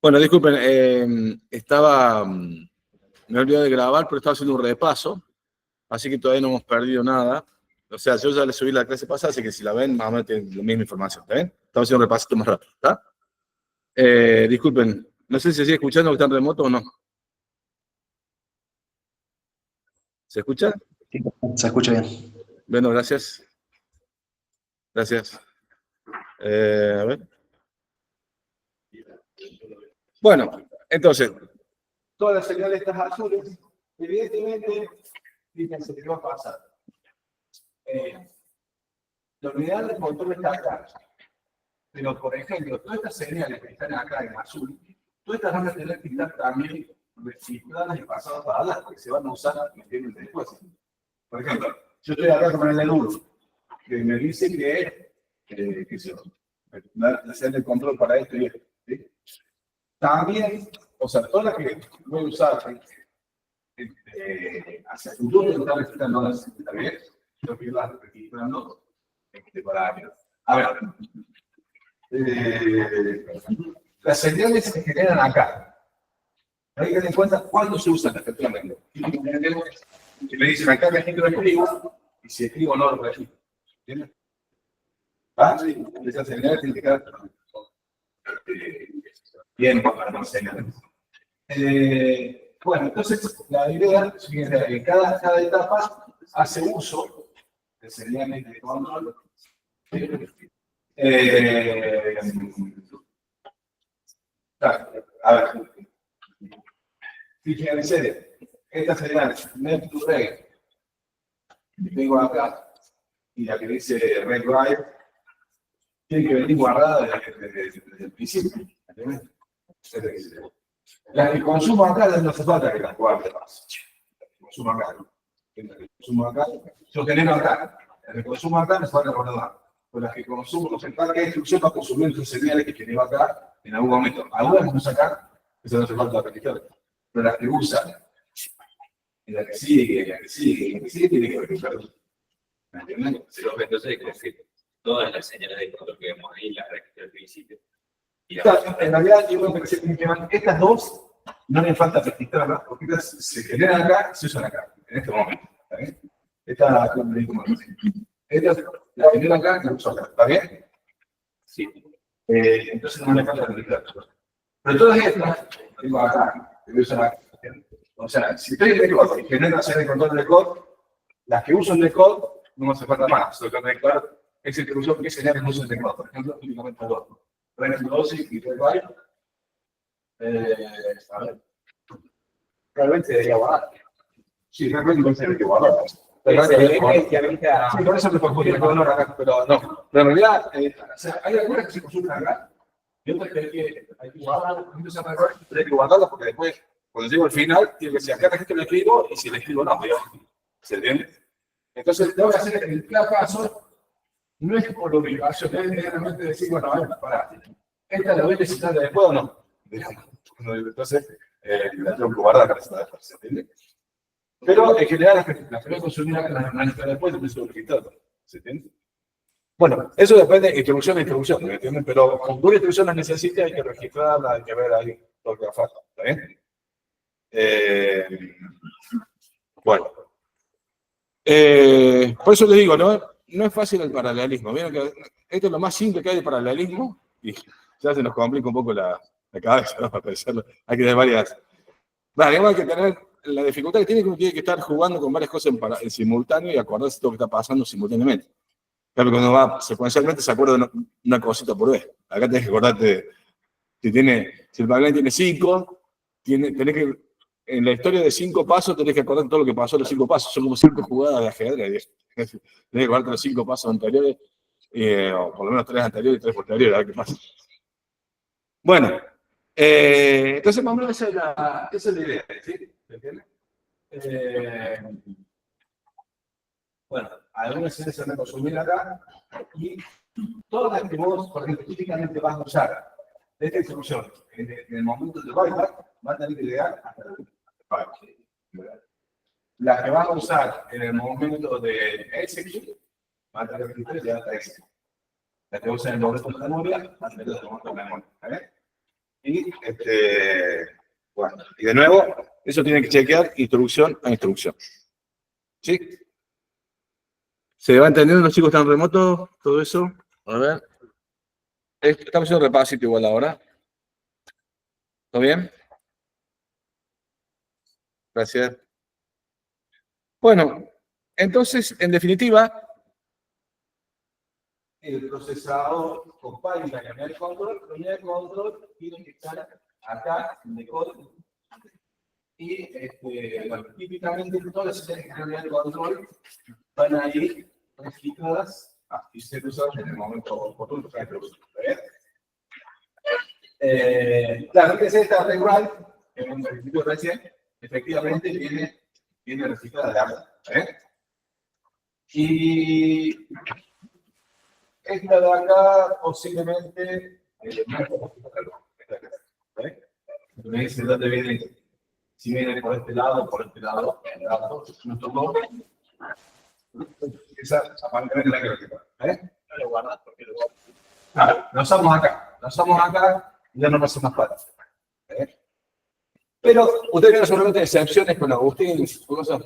Bueno, disculpen, me he olvidado de grabar, pero estaba haciendo un repaso, así que todavía no hemos perdido nada. O sea, yo ya le subí la clase pasada, así que si la ven, más o menos tienen la misma información, ¿está bien? Estamos haciendo un repasito más rápido, ¿está? Disculpen, no sé si se sigue escuchando que está en remoto o no. ¿Se escucha? Sí, se escucha bien. Bueno, gracias. Gracias. A ver. Bueno, entonces, todas las señales estas azules, evidentemente, fíjense qué va a pasar. La unidad de control está acá. Pero, por ejemplo, todas estas señales que están acá en azul, todas estas van a tener que estar también registradas y pasadas para atrás, porque se van a usar después. Por ejemplo, yo estoy acá con el Edur, que me dice que se la señal de control para esto y esto. ¿Sí? También, o sea, todas las que voy a usar hacia el futuro, están registrando las también, yo quiero irlas registrando para años. A ver, las señales se generan acá. Hay que tener en cuenta cuándo se usan efectivamente. Si me dicen acá registro escribo, y si escribo no lo registro. ¿Entiendes? ¿Ah? Esas señales tienen que quedar bien para las señales. Bueno, entonces la idea es que cada etapa hace uso de señales de control. A ver, fíjense, esta señal net to red, tengo acá, y la que dice red drive, tiene que venir guardada desde el principio. Las que consumo acá no hace falta que las guarde más. Las que consumo acá, yo genero acá, las que consumo acá me falta guardar. Pero las que consumo, no sé, cada instrucción va a consumir sus señales que genero acá en algún momento. Algunas vamos a sacar, eso no hace falta registrar. Pero las que usan, y la que sigue, y la que sigue, y la que sigue, tiene que registrar. ¿Me entienden? Entonces hay que decir, todas las señales de control que vemos ahí las registré al principio. En realidad, yo creo que estas dos no le falta registrarlas, porque estas se generan acá y se usan acá, en este momento. ¿Está bien? Estas la generan acá y la usan acá. ¿Está bien? Sí. Entonces no le falta registrarlas. Pero todas estas, tengo acá, que usan acá. O sea, si estoy en el code y genero una serie de control de code, las que uso en el code no me hace falta más. Solo que conectar es el que uso que señales no usan de code. Por ejemplo, únicamente dos. Red Glossy y Red Light. A ver. Realmente debería guardar. Sí, realmente hay que guardar. Sí, por eso me confundí el color acá, pero no. Pero en realidad, o sea, hay algunas que se consumen acá y otras que hay que guardar. Hay que guardarlas porque después, cuando llego al final, tiene que ser acá registro el escribo y si el escribo no, ¿se entiende? Entonces, tengo que hacer el caso. No es por obligación, es realmente decir, bueno, a ver, pará, ¿esta la voy a necesitar después o no? Entonces, la tengo que guardar para esta después, ¿se entiende? Pero en general, las que voy a consumir acá las necesitar después, después se lo registrado, ¿se entiende? Bueno, eso depende de instrucción a instrucción, ¿me entienden? Pero con una instrucción las necesite, hay que registrarla, hay que ver ahí lo que va a falta, ¿está bien? Bueno. Por eso les digo, no es fácil el paralelismo. Miren que esto es lo más simple que hay de paralelismo y ya se nos complica un poco la cabeza, ¿no? Para pensarlo. Hay que tener varias. Vale, hay que tener la dificultad que tiene que uno tiene que estar jugando con varias cosas en simultáneo y acordarse de todo lo que está pasando simultáneamente. Claro, cuando uno va secuencialmente se acuerda de una cosita por vez. Acá tenés que acordarte, si el pipeline tiene 5, tenés que. En la historia de 5 pasos tenés que acordar todo lo que pasó en los 5 pasos. Son como 5 jugadas de ajedrez. Tenés que acordarte los 5 pasos anteriores, o por lo menos 3 anteriores y 3 posteriores, a ver qué pasa. Bueno, entonces más o menos esa es la idea, ¿sí? ¿Me entiendes? Bueno, algunas se van a consumir acá y todas las que vos, por ejemplo, típicamente vas a usar de esta instrucción en el momento de bypass, van a tener que llegar hasta el las que van a usar en el momento de execute, van a tener que llegar hasta execute. Las que usan en el momento de memoria, van a tener el momento de memoria. ¿Vale? Y Bueno, y de nuevo, eso tiene que chequear instrucción a instrucción. ¿Sí? ¿Se va entendiendo los chicos tan remotos? Todo eso. A ver. Estamos haciendo un repasito igual ahora. ¿Todo bien? Gracias. Bueno, entonces, en definitiva, el procesador compila la unidad de control, la unidad de control tiene que estar acá en decode. Y bueno, típicamente todas las unidades de control van a ir registradas y ser usadas en el momento oportuno. Claro, que es esta regla, que hemos discutido recién, efectivamente viene registrada de ambas. Y esta de acá posiblemente me dice dónde viene, si viene por este lado, nos tocó. Esa parte es la que registra. No lo guardas porque lo guardas. Lo usamos acá y ya no pasa más falta. Pero ustedes vieron seguramente excepciones con Agustín, ¿cosas?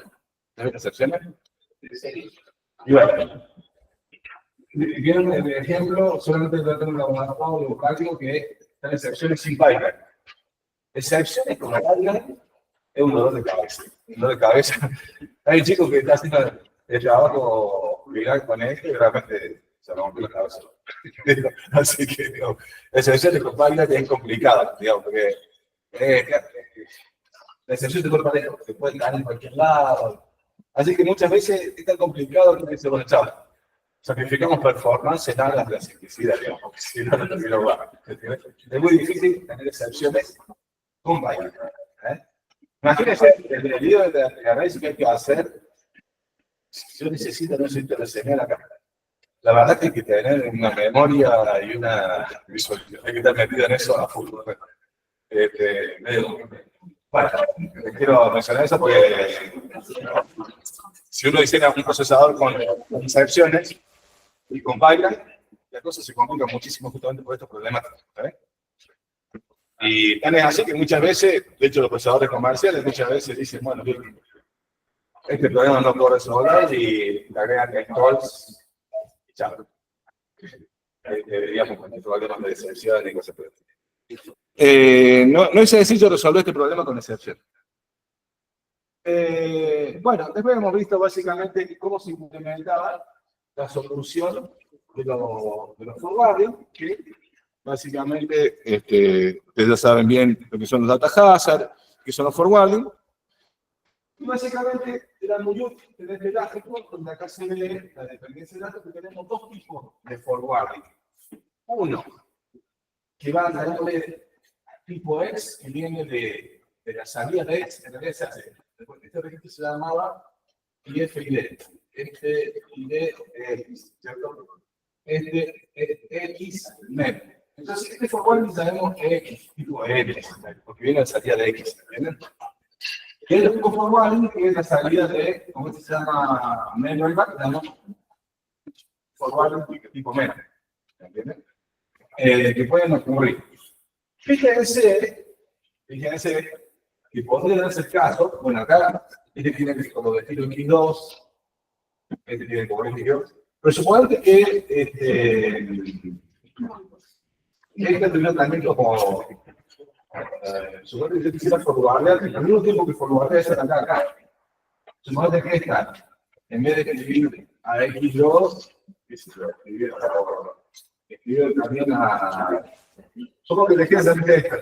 ¿Hay excepciones? Y bueno, vieron el ejemplo, solamente voy a tener un laboratorio de vocabulario que están excepciones sin pipeline. Excepciones con pipeline es un dolor de cabeza. Un dolor de cabeza. Hay chicos que están haciendo el trabajo legal con esto y realmente se rompe la cabeza. Así que, digamos, excepciones con pipeline es complicado, digamos, porque la excepción de cuerpo lejos, se puede caer en cualquier lado. Así que muchas veces es tan complicado que se echamos. Sacrificamos performance en aras de la simplicidad, digamos, porque si no, no termino mal. Es muy difícil tener excepciones con Python. Imagínense el video de análisis que hay que hacer. Si yo necesito, no sé, reseñar acá. La verdad es que hay que tener una memoria y una visualización. Hay que estar metido en eso a futuro. Bueno, quiero mencionar eso porque si uno diseña un procesador con excepciones y con pipeline, la cosa se complica muchísimo justamente por estos problemas. Y tan es así que muchas veces, de hecho los procesadores comerciales muchas veces dicen, bueno, este problema no puedo resolver y le agregan calls y chao. Deberíamos tener problemas de excepción y cosas por el estilo. No es sencillo resolver este problema con excepción. Bueno, después hemos visto básicamente cómo se implementaba la solución de los forwarding, que básicamente ustedes ya saben bien lo que son los data hazard, que son los forwarding. Y básicamente era muy útil en este gráfico, donde acá se ve la dependencia de datos, que tenemos dos tipos de forwarding. Uno, que va a darle tipo X, que viene de la salida de X, en realidad se hace. Este registro se llamaba IFID. Este ID X, ¿cierto? Este X net. Entonces, este forwarding sabemos X, tipo N, porque viene de la salida de X, ¿entienden? Y el tipo forwarding que es la salida de, ¿cómo se llama? Memory back, ¿no? Forwarding tipo MEN, ¿entienden? Que pueden ocurrir. Fíjense que podría darse el caso, bueno, acá, este tiene que ser como de estilo X2, este tiene como X2, pero suponete que este tuviera también como, suponete que yo quisiera forwardear, al mismo tiempo que forwardear esa acá. Suponete que esta, en vez de escribir a X2, escribir también a, supongo que le queda también esta,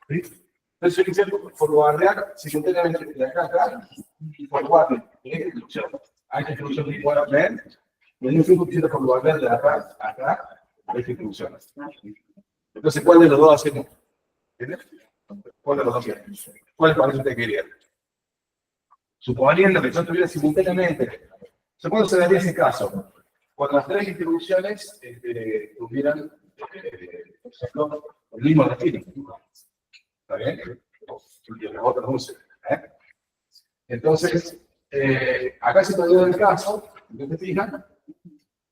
¿sí? Entonces yo quisiera forwardear simultáneamente de acá a acá y forwardear en esta instrucción. A esta instrucción que pueda ver, y al mismo tiempo quisiera forwardear de acá a acá a esta instrucción. Entonces, ¿cuál de los dos hacemos? ¿Entiendes? ¿Cuál de los dos hacemos? ¿Cuál parece usted quería? Suponiendo que yo tuviera simultáneamente, supongo que se daría ese caso, cuando las tres instrucciones tuvieran el mismo destino. ¿Está bien? Y los otros usen. Entonces, acá se puede ver el caso, ¿no se fijan?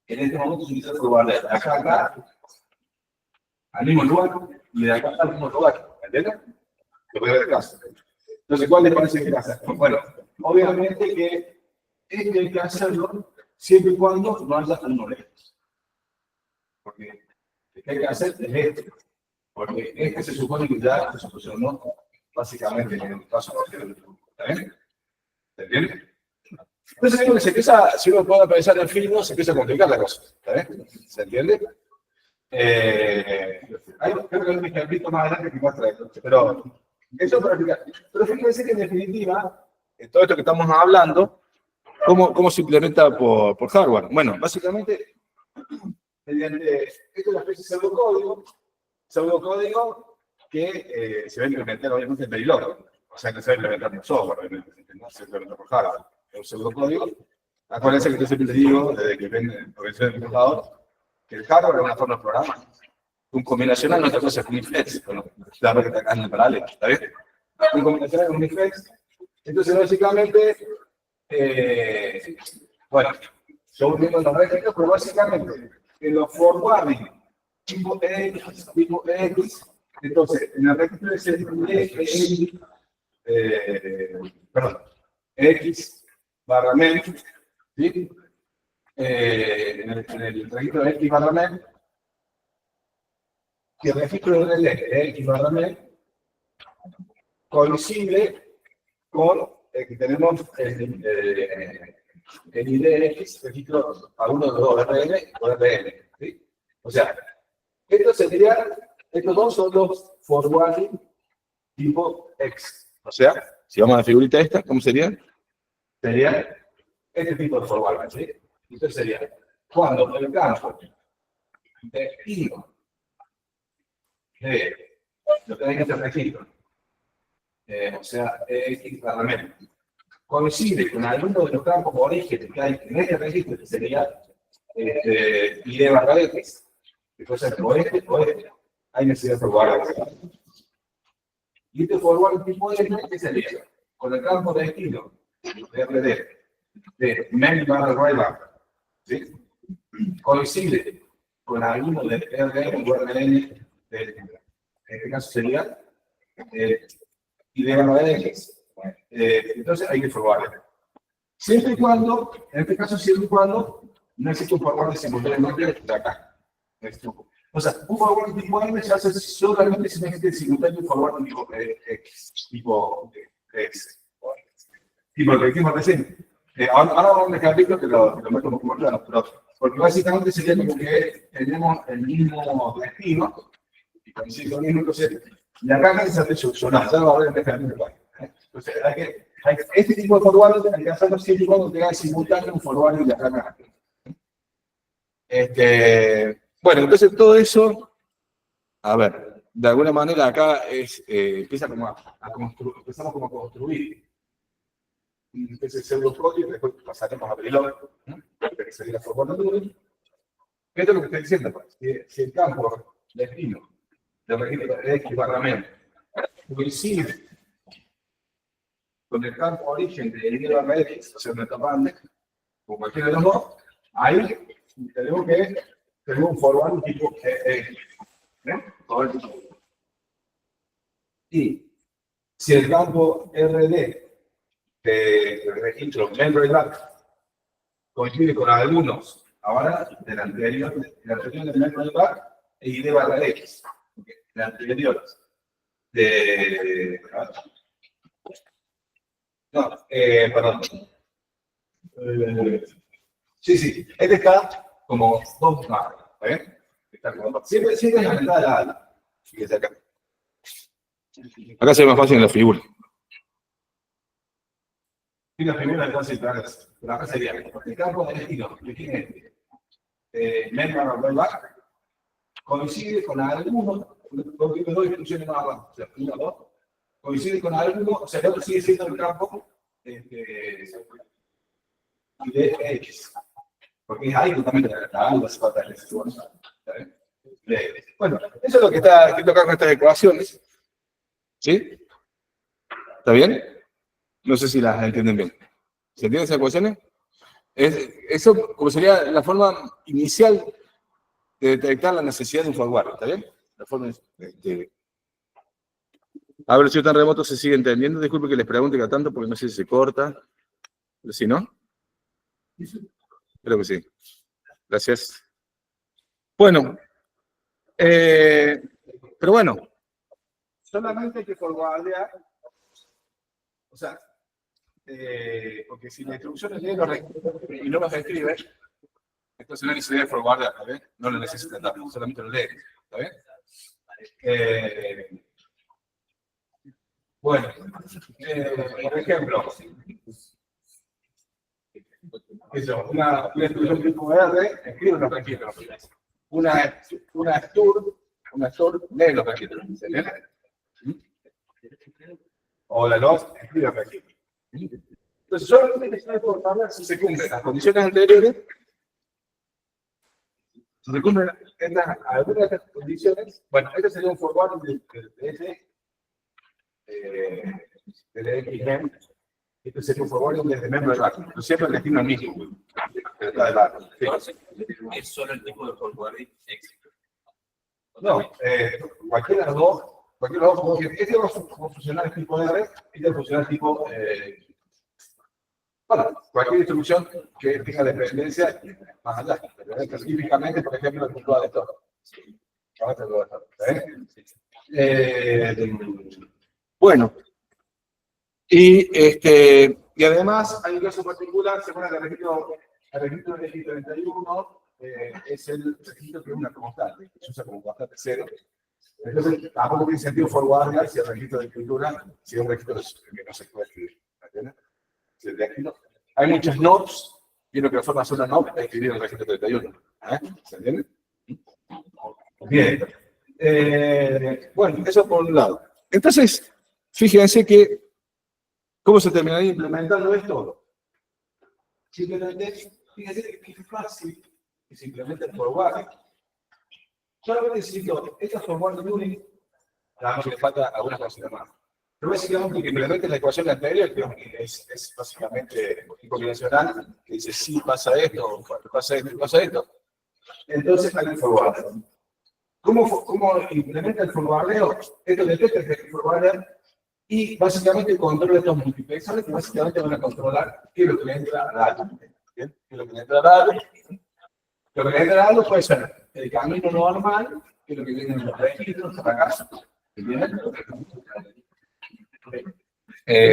En este momento se utiliza forwardear de acá a acá, al mismo lugar, y de acá al mismo lugar. ¿entiendes? Lo voy a ver el caso. Entonces, ¿cuál les parece que hay que hacer? Bueno, obviamente que hay que hacerlo siempre y cuando no haya uno de estos. Porque lo que hay que hacer es este. Porque este se supone que ya se solucionó básicamente en el caso de ¿está bien? ¿Se entiende? Entonces, digo que se empieza, si uno puede pensar en fino, se empieza a complicar la cosa. ¿Está bien? ¿Se entiende? Creo que hay un ejemplito más adelante que muestra esto. Pero eso para explicar. Pero fíjense que en definitiva, en todo esto que estamos hablando, ¿cómo se implementa por hardware? Bueno, básicamente, mediante, esto es una especie de pseudocódigo que se va a implementar obviamente en Verilog. O sea, que se va a implementar en software, obviamente, no se implementa por hardware. Es un pseudocódigo. Acuérdense que yo siempre les digo, desde que ven el profesor del computador, que el hardware es una forma de programa. Un combinacional no es otra cosa que un iflex. Bueno, la que está acá en el paralelo, ¿está bien? Un combinacional es un iflex. Entonces, básicamente, bueno, yo viendo los registros, pero básicamente, en los forwarding tipo X, entonces, en el registro de X barra men, ¿sí? En el registro de X barra men, y el registro de X barra men coincide con el que tenemos el IDX, registro a uno de los dos, RN o RN. ¿Sí? O sea, estos dos son los forwarding tipo X. O sea, si vamos a la figurita esta, ¿cómo sería? Sería este tipo de forwarding, ¿sí? Entonces sería cuando el campo destino de lo que hay que hacer registro, o sea, X barra men, coincide con alguno de los campos orígenes que hay en este registro, que sería ID barra X, que puede ser oeste, hay necesidad de forwarding. Y este forwarding tipo N, ¿qué sería? Con el campo de destino de RD de men barra right barra, ¿sí? Coincide con alguno de RN o RN, en este caso sería ID barra X. Entonces hay que forwardar. Siempre y cuando, en este caso, siempre y cuando no existe un forward simultáneamente de acá. O sea, un forward tipo M se hace solamente si existe simultáneo un forward tipo X, tipo X. Tipo lo que dijimos recién. Ahora vamos a un ejemplo que lo muestro un poco más claro, pero porque básicamente sería como que tenemos el mismo destino y coincide con el mismo, entonces, y acá se hace solucionar, ya va a ver el ejemplo. Entonces, este tipo de forwarding hay que hacerlo siempre y cuando tenga simultáneo un forwarding de acá acá. Bueno, entonces todo eso, a ver, de alguna manera acá empieza como a construir, empezamos como a construir. Ese pseudocódigo, después pasaremos a Verilog, que sería forwarding. Esto es lo que estoy diciendo, pues. Si el campo destino del registro de X barra men coincide con el campo origen de Y barra X, o sea, una tapante, con cualquiera de los dos, ahí tenemos que tener un forward tipo X. Y si el campo RD del registro men coincide con algunos, ahora del anterior de men e ID barra X, de anteriores perdón. Sí, este está como dos marcas, ¿está bien? Está como, siempre en la mitad de la ala. Fíjense acá. Acá se ve más fácil en la figura. Y la figura es fácil para pero acá sería el campo de destino que tiene men barra coincide con alguno, porque me doy instrucciones más abajo, o sea, 1, 2, coincide con alguno, o sea, el otro sigue siendo el campo de X, porque es ahí justamente la algo se falta de ese. Bueno, eso es lo que está acá con estas ecuaciones, ¿sí? ¿Está bien? No sé si las entienden bien. ¿Se entienden esas ecuaciones? Eso como sería la forma inicial de detectar la necesidad de un forward, ¿está bien? La forma A ver si tan remoto se sigue entendiendo. Disculpe que les pregunte cada tanto porque no sé si se corta. Pero si no, creo que sí. Gracias. Bueno, pero bueno, solamente hay que forwardear, o sea, porque si la instrucción es leer y no los escribe, entonces no necesita forwardear, ¿está bien? No lo necesita, solamente lo lee, ¿está bien? Bueno, por ejemplo, una instrucción tipo R escribe los registros. Una STUR lee los registros. ¿Entiendes? O la LOS escribe los registros. Entonces, solamente necesita forwardear si se cumplen las condiciones anteriores. Si se cumplen algunas de estas condiciones, bueno, este sería un forward del XMEM. Este sería un forward desde member back. Lo siempre el destino al mismo. Es solo el tipo de forwarding éxito. No, cualquiera de los dos. Porque este va a funcionar tipo R, este va a funcionar tipo. Bueno, cualquier instrucción que tenga dependencia más allá. Específicamente, por ejemplo, el punto de esto. Bueno, y además hay un caso particular, se pone el registro del X31, es el registro que es una constante, se usa como constante cero. Entonces, tampoco tiene sentido forwardear si el registro de escritura, si es un registro que no se puede escribir. ¿Entiendes? Si de aquí no. Hay muchas NOPs, y lo que la forma una NOP es escribir el registro 31. ¿Se entiende? Bien. Bueno, eso por un lado. Entonces, fíjense que, ¿cómo se terminaría implementando esto? Simplemente, fíjense que es fácil que se implemente el forward. Solamente necesito esta forward unit, nada más que le falta algunas cosas más. Pero básicamente que implemente la ecuación anterior, que es básicamente combinacional, que dice sí pasa esto, pasa esto, pasa esto. Entonces hay un forward. ¿Cómo implementa el forwardeo? Esto detecta el forwardeo y básicamente controla estos multiplexores que básicamente van a controlar qué es lo que le entra a la ¿qué es lo que le entra a la Lo que le entra a puede ser el camino normal, que es lo que viene en los registros para acá. ¿Entienden?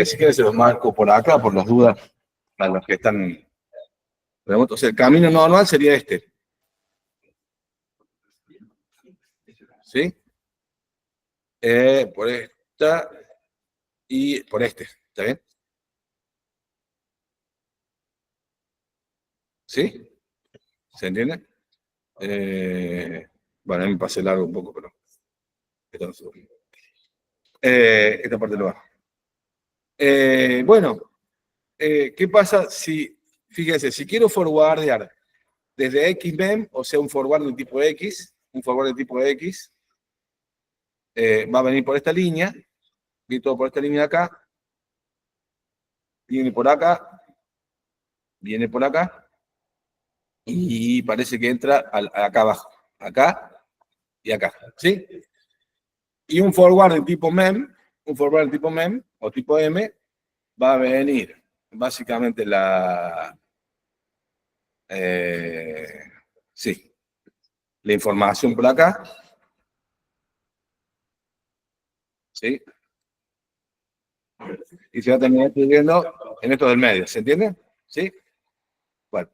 Si quieren se los marco por acá, por las dudas, para los que están remotos. O sea, el camino normal sería este. ¿Sí? Por esta y por este. ¿Está bien? ¿Sí? ¿Se entiende? Bueno, a mí me pasé largo un poco, pero esto no se lo esta parte lo bajo. Bueno, ¿qué pasa si, fíjense, si quiero forwardear desde XMEM, o sea, un forward de tipo X, va a venir por esta línea, y todo por esta línea de acá, viene por acá, y parece que entra acá abajo, acá y acá, ¿sí? Y un forward de tipo MEM, o tipo M, va a venir básicamente sí, la información por acá, ¿sí? Y se va a terminar escribiendo en esto del medio, ¿se entiende? ¿Sí? Bueno.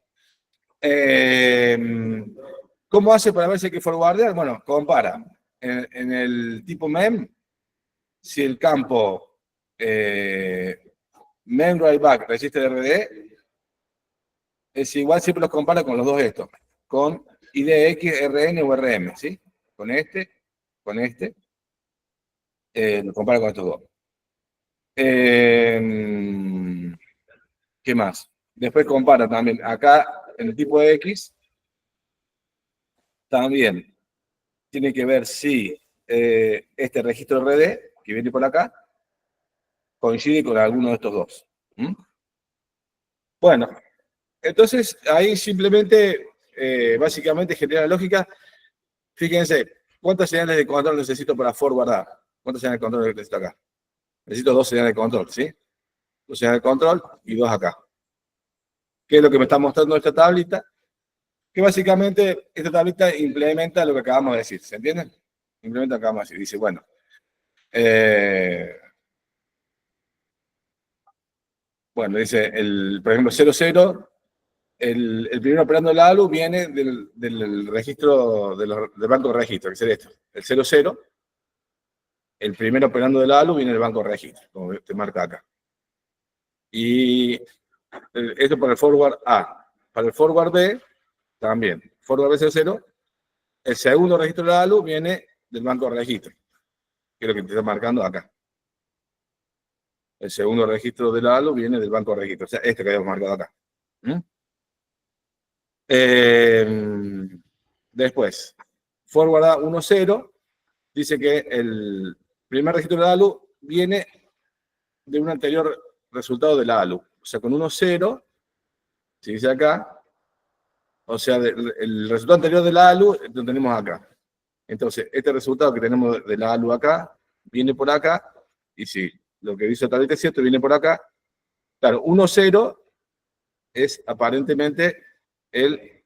¿Cómo hace para ver si hay que forwardear? Bueno, compara. En el tipo MEM, si el campo MEM write back register RD es igual, siempre los compara con los dos estos, con IDX, RN o RM, ¿sí? Con este, lo compara con estos dos. ¿Qué más? Después compara también acá en el tipo X, también tiene que ver si este registro RD, que viene por acá, coincide con alguno de estos dos. Bueno, entonces ahí simplemente, básicamente genera la lógica. Fíjense, ¿cuántas señales de control necesito para forwardar? ¿Cuántas señales de control necesito acá? Necesito 2 señales de control, ¿sí? 2 señales de control y 2 acá. ¿Qué es lo que me está mostrando esta tablita? Que básicamente esta tablita implementa lo que acabamos de decir, ¿se entiende? Implementa lo que acabamos de decir. Dice, bueno, dice, por ejemplo, 00, el primero operando la ALU viene del registro, del banco de registro, que sería esto. El 00, el primero operando de la ALU viene del banco de registro, como te marca acá. Y esto para el forward A. Para el forward B, también. Forward B 00, el segundo registro de la ALU viene del banco de registro, que es lo que te está marcando acá. El segundo registro de la ALU viene del banco de registro, o sea, este que habíamos marcado acá. Después, forward A 10 dice que el primer registro de la ALU viene de un anterior resultado de la ALU. O sea, con 10, si dice acá, o sea, el resultado anterior de la ALU lo tenemos acá. Entonces, este resultado que tenemos de la ALU acá, viene por acá, y si lo que dice tableta es cierto, viene por acá. Claro, 10 es aparentemente este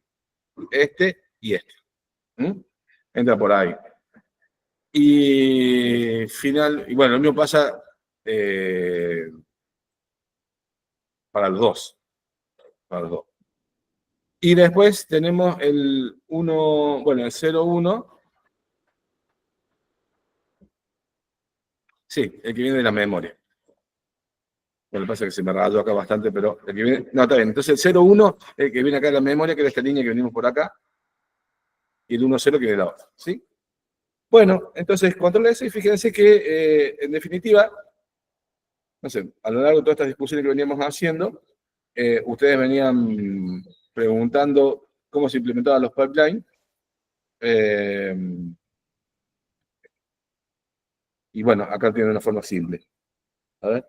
y este. Entra por ahí. Y bueno, lo mismo pasa para los dos. Para los dos. Y después tenemos el 1, bueno, el 01. Sí, el que viene de la memoria. Bueno, lo que pasa es que se me rayó acá bastante, pero el que viene. No, está bien. Entonces el 01, el que viene acá de la memoria, que es esta línea que venimos por acá. Y el 10 que viene de la otra. ¿Sí? Bueno, entonces control eso y fíjense que, en definitiva, no sé, a lo largo de todas estas discusiones que veníamos haciendo, ustedes venían preguntando cómo se implementaban los pipelines. Y bueno, acá tiene una forma simple. A ver.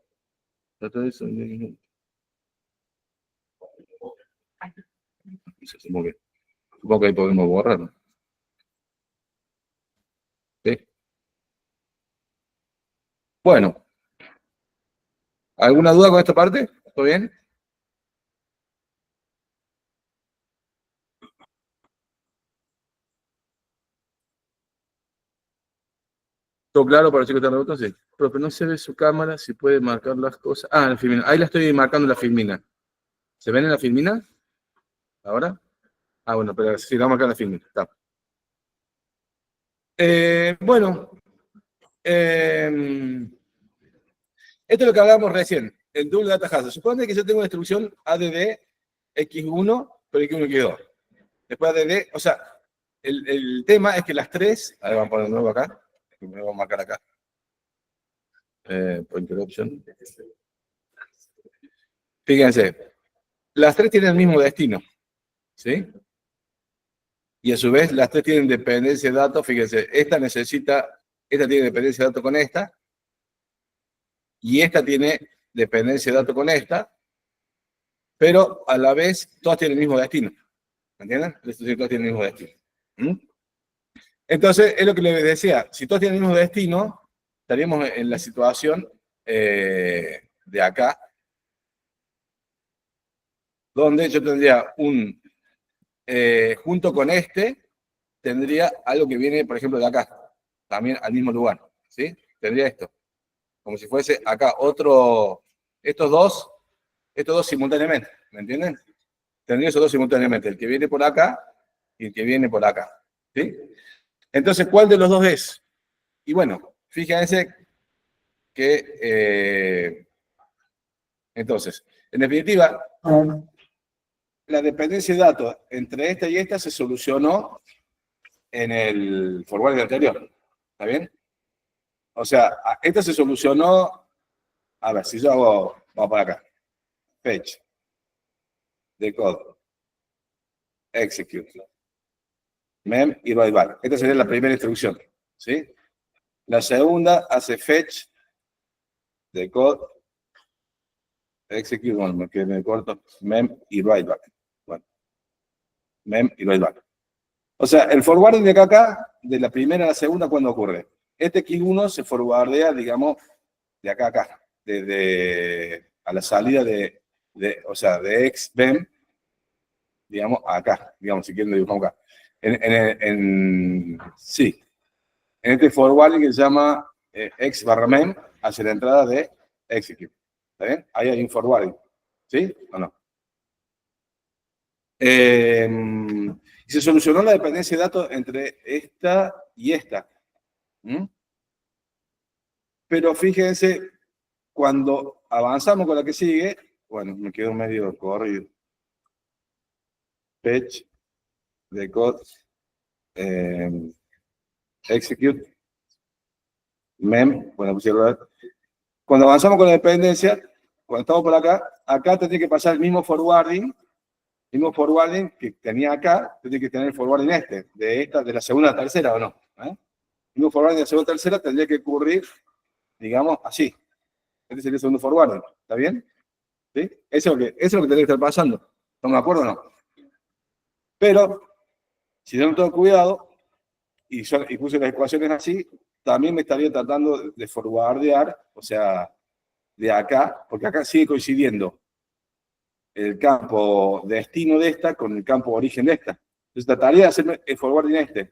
Supongo que ahí podemos borrarlo. ¿Sí? Bueno. ¿Alguna duda con esta parte? ¿Todo bien? ¿Todo claro para los chicos que están preguntando? Sí. Pero no se ve su cámara, si puede marcar las cosas. Ah, la filmina. Ahí la estoy marcando la filmina. ¿Se ven en la filmina? ¿Ahora? Ah, bueno, pero sí, la vamos a marcar en la filmina. Está. Bueno. Esto es lo que hablábamos recién. El double data hash. Supone que yo tengo una instrucción ADD X1, pero X1 y X2. Después ADD, o sea, el tema es que las tres, a ver, vamos a poner de nuevo acá. Me voy a marcar acá. Pointer option. Fíjense, las tres tienen el mismo destino, ¿sí? Y a su vez, las tres tienen dependencia de datos. Fíjense, esta tiene dependencia de datos con esta, y esta tiene dependencia de datos con esta, pero a la vez todas tienen el mismo destino. ¿Me entienden? Estos todas tienen el mismo destino. Entonces, es lo que les decía, si todos tienen el mismo destino, estaríamos en la situación de acá, donde yo tendría junto con tendría algo que viene, por ejemplo, de acá, también al mismo lugar, ¿sí? Tendría esto, como si fuese acá estos dos simultáneamente, ¿me entienden? Tendría esos dos simultáneamente, el que viene por acá y el que viene por acá, ¿sí? Entonces, ¿cuál de los dos es? Y bueno, fíjense que, entonces, en definitiva, la dependencia de datos entre esta y esta se solucionó en el forward anterior. ¿Está bien? O sea, esta se solucionó. A ver, si yo vamos para acá. Fetch. Decode. Execute. Mem y write back. Esta sería la primera instrucción. ¿Sí? La segunda hace fetch. Decode. Execute. Bueno, me corto. Mem y write back. Bueno. Mem y write back. O sea, el forwarding de acá, de la primera a la segunda, ¿cuándo ocurre? Este X1 se forwardea, digamos, de acá a acá, a la salida o sea, de XBEM, digamos, acá, digamos, si quieren lo dibujamos acá. Sí, en este forwarding que se llama X/mem hacia la entrada de execute. ¿Está bien? Ahí hay un forwarding. ¿Sí o no? Y se solucionó la dependencia de datos entre esta y esta. ¿Mm? Pero fíjense, cuando avanzamos con la que sigue, bueno, me quedo medio corrido. Fetch, decode, execute, mem, bueno, pusieron. Cuando avanzamos con la dependencia, cuando estamos por acá tendría que pasar el mismo forwarding que tenía acá, tendría que tener el forwarding de la segunda a la tercera, ¿o no? El mismo forwarding de la segunda a la tercera tendría que ocurrir, digamos, así. Este sería el segundo forwarding, ¿está bien? ¿Sí? Eso es lo que tendría que estar pasando. ¿Estamos de acuerdo o no? Pero, si no tengo cuidado, y puse las ecuaciones así, también me estaría tratando de forwardear, o sea, de acá, porque acá sigue coincidiendo el campo destino de esta con el campo origen de esta. Entonces trataría de hacerme el forwarding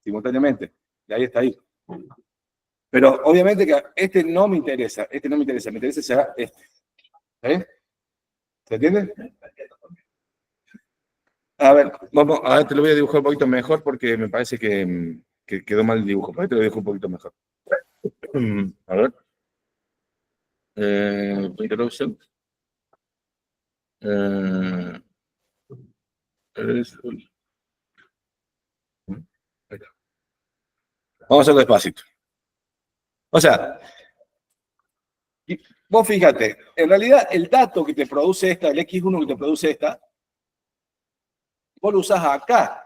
simultáneamente. Y ahí está ahí. Pero obviamente que este no me interesa, me interesa será este. ¿Está bien? ¿Se entiende? A ver, vamos, a ver, te lo voy a dibujar un poquito mejor porque me parece que quedó mal el dibujo. Por ahí te lo dibujo un poquito mejor. A ver. Introduction. Vamos a hacerlo despacito. O sea, vos fíjate, en realidad el dato que te produce esta, el X1 que te produce esta, vos lo usás acá,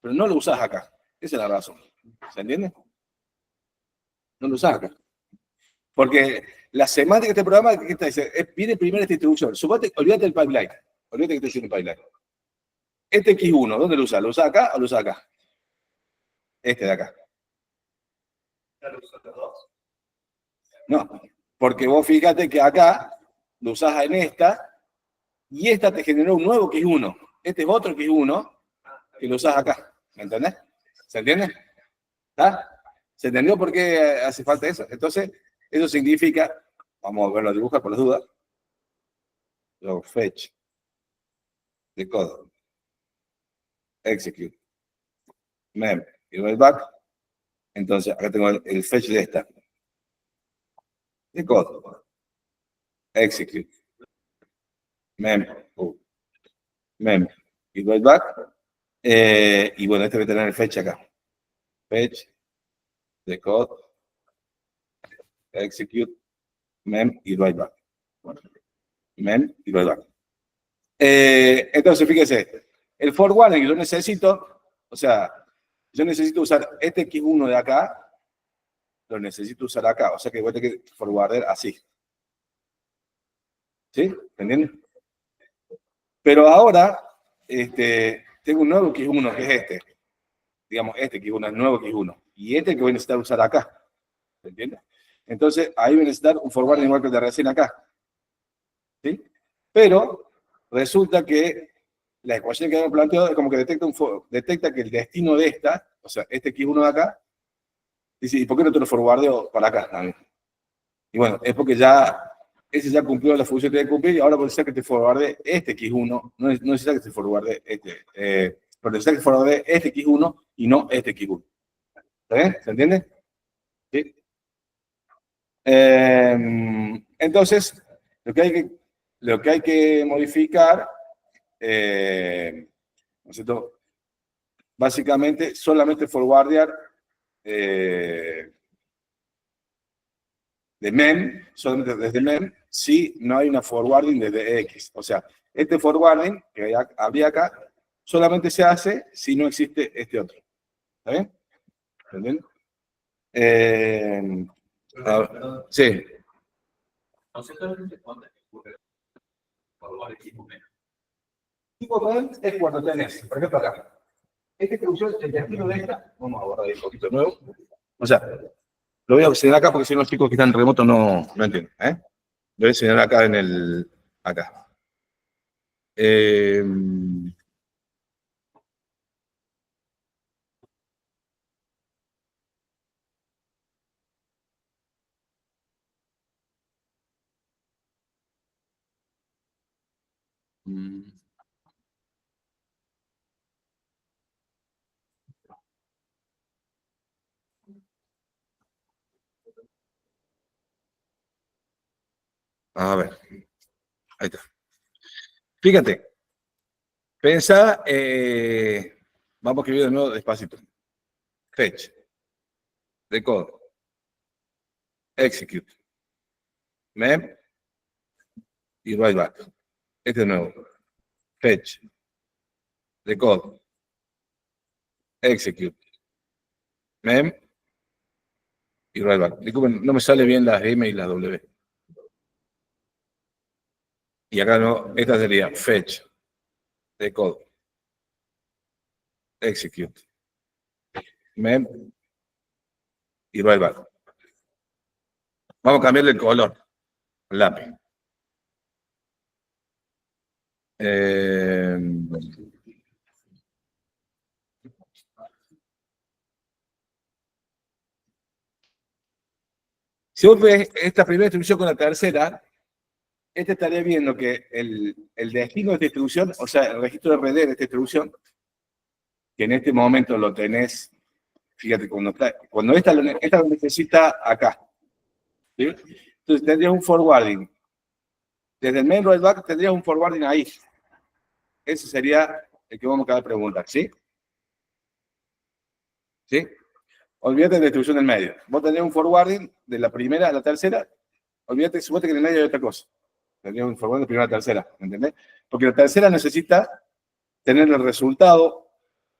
pero no lo usás acá. Esa es la razón. ¿Se entiende? No lo usás acá. Porque la semántica de este programa, ¿qué te dice? Viene primero esta introducción. Olvídate del pipeline. Olvídate que te dice un pipeline. Este X1, ¿dónde lo usás? ¿Lo usás acá o lo usás acá? Este de acá. No, porque vos fíjate que acá lo usás en esta y esta te generó un nuevo X1. Este es otro X1 que lo usás acá. ¿Me entendés? ¿Se entiende? ¿Está? ¿Se entendió por qué hace falta eso? Entonces, eso significa, vamos a verlo a dibujar por las dudas, lo fetch, decode, execute, mem y rollback. Entonces, acá tengo el fetch de esta. Decode, execute, mem y rollback. Y bueno, este va a tener el fetch acá. Fetch, decode, execute, mem y rollback. Mem y rollback. Entonces, fíjese, el forwarding que yo necesito, o sea, yo necesito usar este X1 de acá, lo necesito usar acá, o sea que voy a tener que forwarder así. ¿Sí? ¿Entienden? Pero ahora, tengo un nuevo X1 que es este. Digamos, este X1 es nuevo X1. Y este que voy a necesitar usar acá. ¿Entiendes? Entonces, ahí voy a necesitar un forwarding igual que el de recién acá. ¿Sí? Pero resulta que la ecuación que habíamos planteado es como que detecta que el destino de esta, o sea, este X1 de acá, dice, ¿y por qué no te lo forwardeo para acá también? Y bueno, es porque ese ya cumplió la función que tiene que cumplir y ahora necesita que te forwarde este X1, no necesita que te forwarde pero necesita que forwarde este X1 y no este X1. ¿Está bien? ¿Se entiende? ¿Sí? Entonces, lo que hay que modificar, ¿no es cierto? Básicamente, solamente forwardear de mem, solamente desde mem, si no hay una forwarding desde X. O sea, este forwarding que habría acá, solamente se hace si no existe este otro. ¿Está bien? ¿Entienden? Sí. Tipo mem es cuando tenés, por ejemplo acá, este que usó el destino de esta, vamos a borrar un poquito de nuevo. O sea, Lo voy a señalar acá porque si no los chicos que están remotos no entienden. Lo voy a señalar acá en el... acá. A ver, ahí está. Fíjate, pensá, vamos a escribir de nuevo despacito. Fetch, decode, execute, mem y write back. Este de nuevo. Fetch, decode, execute, mem y write back. Disculpen, no me sale bien las M y las W. Y acá no, esta sería fetch, decode, execute, mem y write back. Vamos a cambiarle el color al lápiz. Si vos ves esta primera distribución con la tercera, este estaría viendo que el destino de esta distribución, o sea, el registro de RD de esta distribución, que en este momento lo tenés, fíjate, cuando esta lo necesita acá. ¿Sí? Entonces tendrías un forwarding. Desde el main rollback tendrías un forwarding ahí. Ese sería el que vamos a cada pregunta, ¿sí? ¿Sí? Olvídate de la distribución del medio. Vos tendrías un forwarding de la primera a la tercera. Olvídate, suponete que en el medio hay otra cosa. Tendrías un forwarding de primera a la tercera, ¿me entendés? Porque la tercera necesita tener el resultado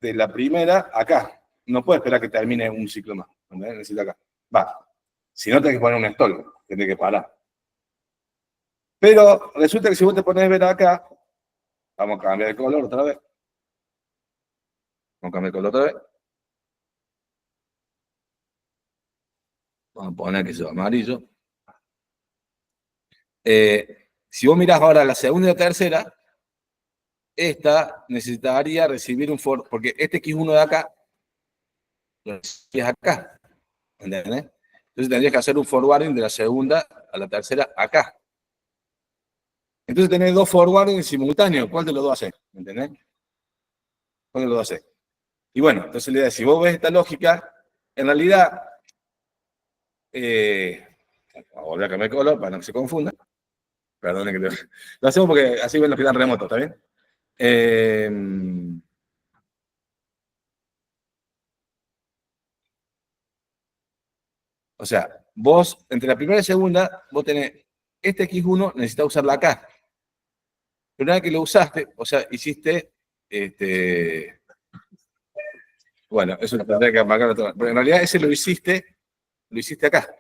de la primera acá. No puede esperar que termine un ciclo más. ¿Entendés? Necesita acá. Va. Si no, tenés que poner un stall. Tenés que parar. Pero resulta que si vos te pones a ver acá, vamos a cambiar el color otra vez. Vamos a cambiar el color otra vez. Vamos a poner que sea amarillo. Si vos mirás ahora la segunda y la tercera, esta necesitaría recibir un for, porque este X1 de acá, lo recibís acá. ¿Entendés? Entonces tendrías que hacer un forwarding de la segunda a la tercera acá. Entonces tenés dos forwarding simultáneos. ¿Cuál de los dos haces? ¿Entendés? ¿Cuál de los dos haces? Y bueno, entonces la idea es, si vos ves esta lógica, en realidad, vamos a volver a cambiar el color para no que se confunda. Perdón, lo hacemos porque así ven los que están remotos, ¿está bien? O sea, vos, entre la primera y segunda, vos tenés este X1, necesitas usarla acá. Pero una vez que lo usaste, o sea, hiciste, bueno, eso lo tendré que marcar otra vez. Pero en realidad ese lo hiciste acá.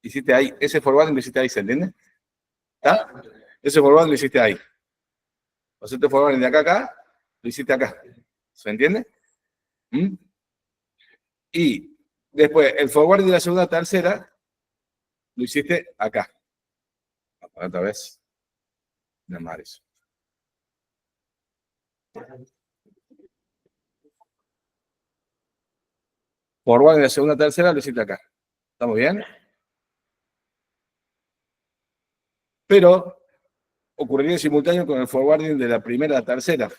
Hiciste ahí, ese forwarding lo hiciste ahí, ¿se entiende? ¿Está? Ese forwarding lo hiciste ahí. O sea, este forwarding de acá a acá, lo hiciste acá. ¿Se entiende? ¿Mm? Y después, el forwarding de la segunda a tercera, lo hiciste acá. Otra vez. Nada más eso. Forwarding de la segunda a tercera, lo hiciste acá. ¿Estamos bien? Pero ocurriría en simultáneo con el forwarding de la primera a la tercera.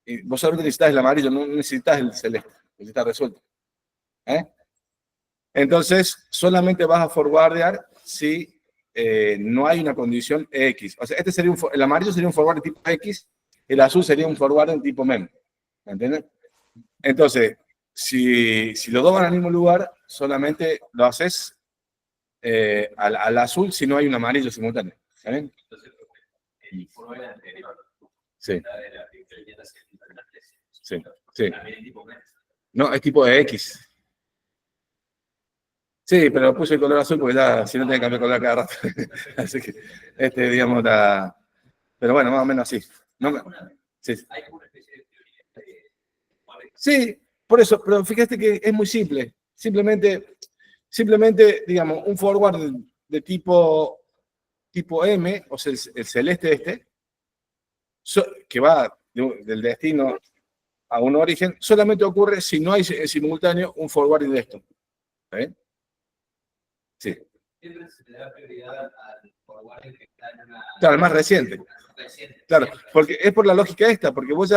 Y vos solamente necesitas el amarillo, no necesitas el celeste. Necesitas resuelto. Entonces, solamente vas a forwardear si no hay una condición X. O sea, este sería el amarillo sería un forward tipo X, el azul sería un forward en tipo mem. ¿Me entiendes? Entonces, si los dos van al mismo lugar, solamente lo haces al azul si no hay un amarillo simultáneo. ¿Está bien? El forward anterior. Sí. Sí. Sí. No, es tipo de X. Sí, pero puse el color azul porque ya, si no, tengo que cambiar color cada rato. Así que, digamos, pero bueno, más o menos así. No, sí. Sí, por eso, pero fíjate que es muy simple. Simplemente, simplemente, digamos, un forward de tipo M, o sea, el celeste este, que va del destino a un origen, solamente ocurre si no hay en simultáneo un forwarding de esto. ¿Está bien? Sí. Siempre se le da prioridad al forwarding que está en una... Claro, el más reciente. Claro, porque es por la lógica esta, porque vos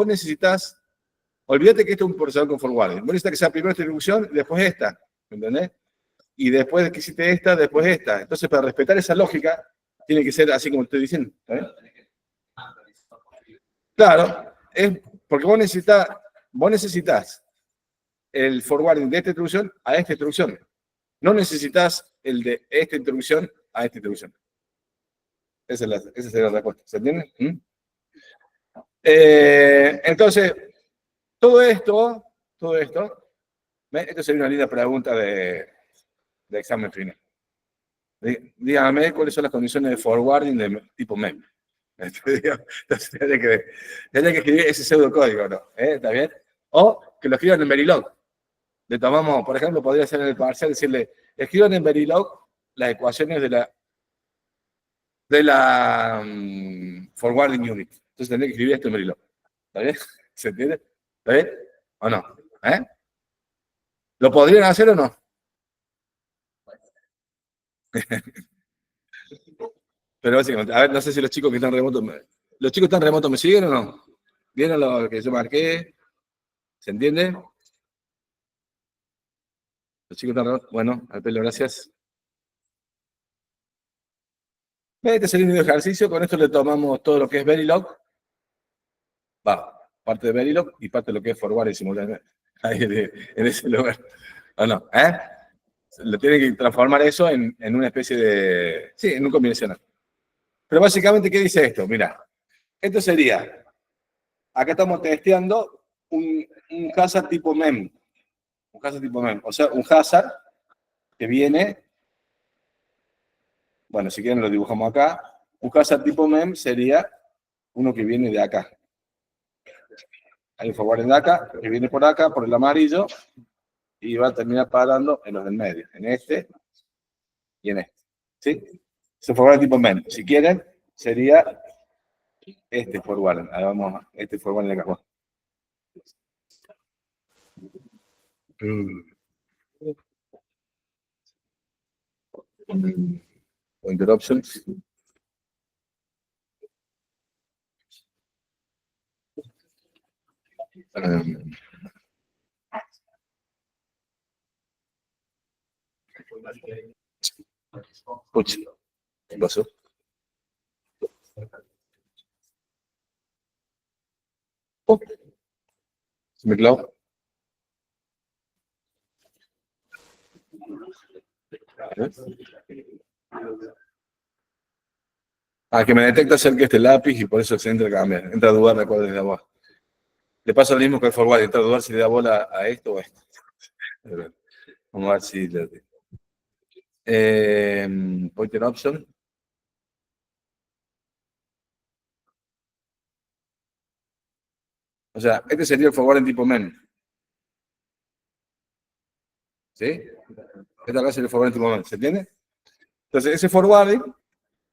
necesitas, olvídate que esto es un procesador con forwarding. Vos necesitas que sea primero esta instrucción y después esta, ¿me entendés? Y después que hiciste esta, después esta. Entonces, para respetar esa lógica, tiene que ser así como estoy diciendo. ¿Está bien? Claro, es porque vos necesitas el forwarding de esta instrucción a esta instrucción. No necesitas el de esta instrucción a esta instrucción. Esa sería la respuesta. ¿Se entiende? Entonces, todo esto, esta sería una linda pregunta de examen final. Dígame cuáles son las condiciones de forwarding de tipo MEM. Entonces, tendría que escribir ese pseudocódigo, ¿no? ¿Está bien? O que lo escriban en Verilog. Le tomamos, por ejemplo, podría ser en el parcial decirle, escriban en Verilog las ecuaciones de la forwarding unit. Entonces tendría que escribir esto en Verilog. ¿Está bien? ¿Se entiende? ¿Está bien? ¿O no? ¿Lo podrían hacer o no? Pero básicamente, a ver, no sé si los chicos que están remotos, ¿los chicos que están remotos me siguen o no? ¿Vieron lo que yo marqué? ¿Se entiende? Los chicos están remotos. Bueno, al pelo, gracias. Este sería un ejercicio, con esto le tomamos todo lo que es Verilog. Parte de Verilog y parte de lo que es forward y simultáneamente. Ahí en ese lugar. ¿O no? Le tienen que transformar eso en una especie de... Sí, en un combinacional. Pero básicamente, ¿qué dice esto? Mira, esto sería... Acá estamos testeando un hazard tipo MEM. Un hazard tipo MEM. O sea, un hazard que viene... Bueno, si quieren lo dibujamos acá. Un hazard tipo MEM sería uno que viene de acá. Hay un forward de acá, que viene por acá, por el amarillo, y va a terminar parando en los del medio, en este y en este. ¿Sí? Es un forward tipo MEM. Si quieren, sería este forward. Ahí vamos, este forward de acá. Pointer options. Puch, ¿qué pasó? Oh, se me clavó. Que me detecta cerca este lápiz y por eso se entra a cambiar. Entra a dudar de cuál es la voz. Le pasa lo mismo que el forward, entra a dudar si le da bola a esto o a esto. Vamos a ver si le... Pointer option. O sea, este sería el forward en tipo MEM. ¿Sí? Esta acá sería el forward en tipo MEM. ¿Se entiende? Entonces, ese forwarding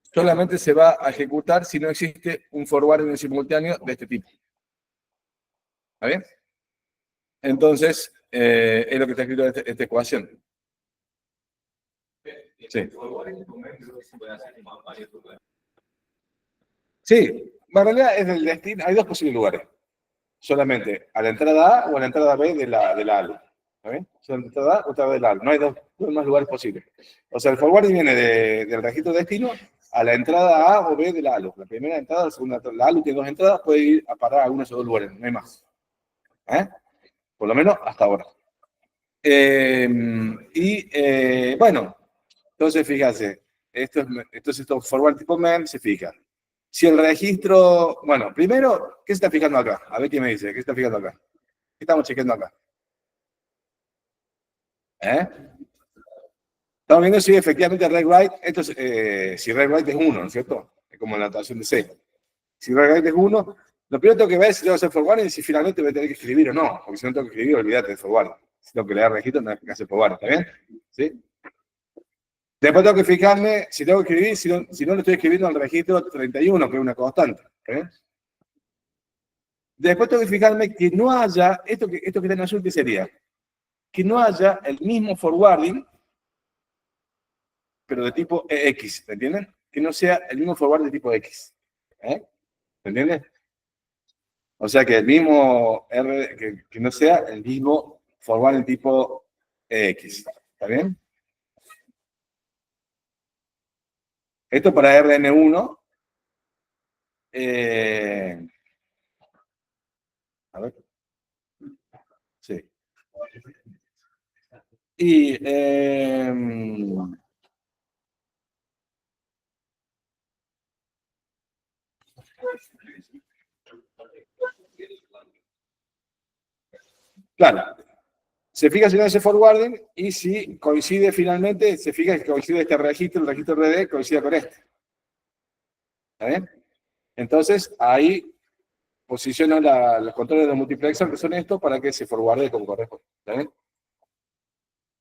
solamente se va a ejecutar si no existe un forwarding en simultáneo de este tipo. ¿Está bien? Entonces, es lo que está escrito en esta ecuación. Sí. Sí, en realidad es del destino. Hay dos posibles lugares. Solamente a la entrada A o a la entrada B de la ALU. ¿Está bien? Son la entrada A o entrada de la ALU. No hay dos más lugares posibles. O sea, el forwarding viene del registro de destino a la entrada A o B de la ALU. La primera entrada, la segunda entrada. La ALU tiene dos entradas, puede ir a parar a uno de esos dos lugares. No hay más. Por lo menos hasta ahora. Bueno, entonces fíjate, esto forward tipo MEM se fija. Si el registro, bueno, primero, ¿qué se está fijando acá? A ver quién me dice, ¿qué se está fijando acá? ¿Qué estamos chequeando acá? Estamos viendo si efectivamente read-write, si read-write es 1, ¿no es cierto? Es como la notación de C. Si read-write es 1, lo primero que tengo que ver es si tengo que hacer forward y si finalmente voy a tener que escribir o no, porque si no tengo que escribir, olvídate de forward. Si tengo que leer registro, no hay que hacer forward, ¿está bien? ¿Sí? Después tengo que fijarme si tengo que escribir, si no lo estoy escribiendo en el registro 31, que es una constante. ¿Está bien? Después tengo que fijarme que no haya, esto que está en azul, ¿qué sería? Que no haya el mismo forwarding, pero de tipo X, ¿me entienden? Que no sea el mismo forward de tipo X. ¿Me entiendes? O sea, que el mismo que no sea el mismo forward de tipo X. ¿Está bien? Esto para RN1. A ver. Sí. Y claro, se fija si no hace forwarding y si coincide finalmente, se fija que coincide este registro, el registro RD coincide con este. ¿Está bien? Entonces, ahí posiciono los controles de multiplexer, que son estos, para que se forwarde como corresponde. ¿Está bien?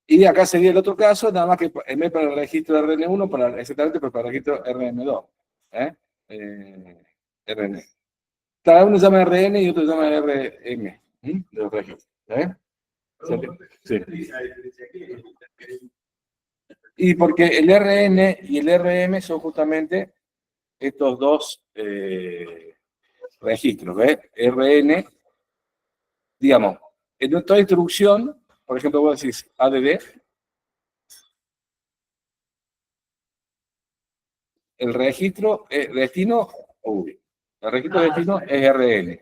Y acá sería el otro caso, nada más que en vez para el registro RN1, exactamente para el registro RN2. RN. Cada uno se llama RN y otro se llama RM. De los registros. ¿Está bien? Sí. Y porque el RN y el RM son justamente estos dos registros, ¿ves? RN, digamos, en toda instrucción, por ejemplo, vos decís ADD, el registro destino, el registro destino es RN.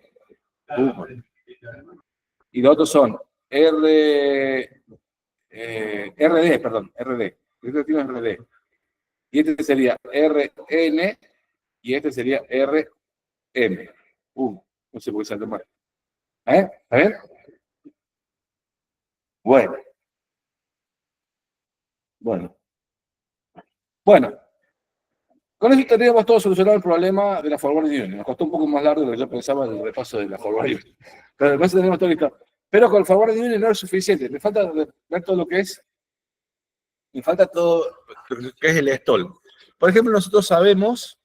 Y los otros son RD, perdón, RD. El registro destino es RD. Y este sería RN y este sería RM. No sé por qué se mal. ¿Está bien? Bueno. Bueno. Con eso tendríamos todo solucionado el problema de la forward union. Nos costó un poco más largo de lo que yo pensaba el repaso de la forward union. Pero además tenemos todo listo. Pero con el forward union no es suficiente. Me falta ver todo lo que es. Me falta todo lo que es el stall. Por ejemplo, nosotros sabemos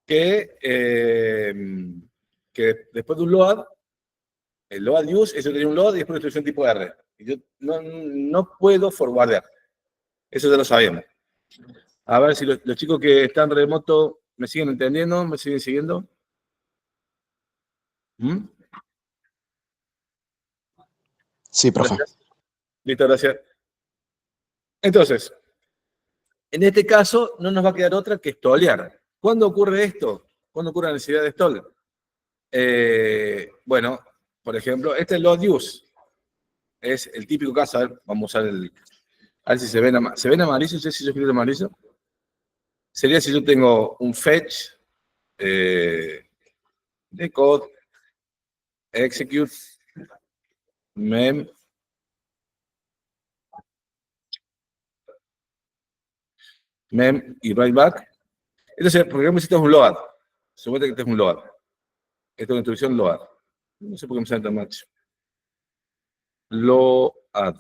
que después de un load, el load use, eso tiene un load y después una instrucción tipo R. Y yo no puedo forwardear. Eso ya lo sabemos. A ver si los chicos que están remoto me siguen entendiendo, me siguen siguiendo. Sí, profe. Gracias. Listo, gracias. Entonces, en este caso no nos va a quedar otra que stolear. ¿Cuándo ocurre esto? ¿Cuándo ocurre la necesidad de stall? Bueno, por ejemplo, este load use es el típico caso. A ver, vamos a usar a ver si se ven amarillo. No sé si yo escribo amarillo. Sería si yo tengo un fetch de code, execute, mem, y write back. Entonces, por ejemplo, si esto es un load. Suponete que este es un load. Esta es una instrucción load. No sé por qué me sale tan macho. Load.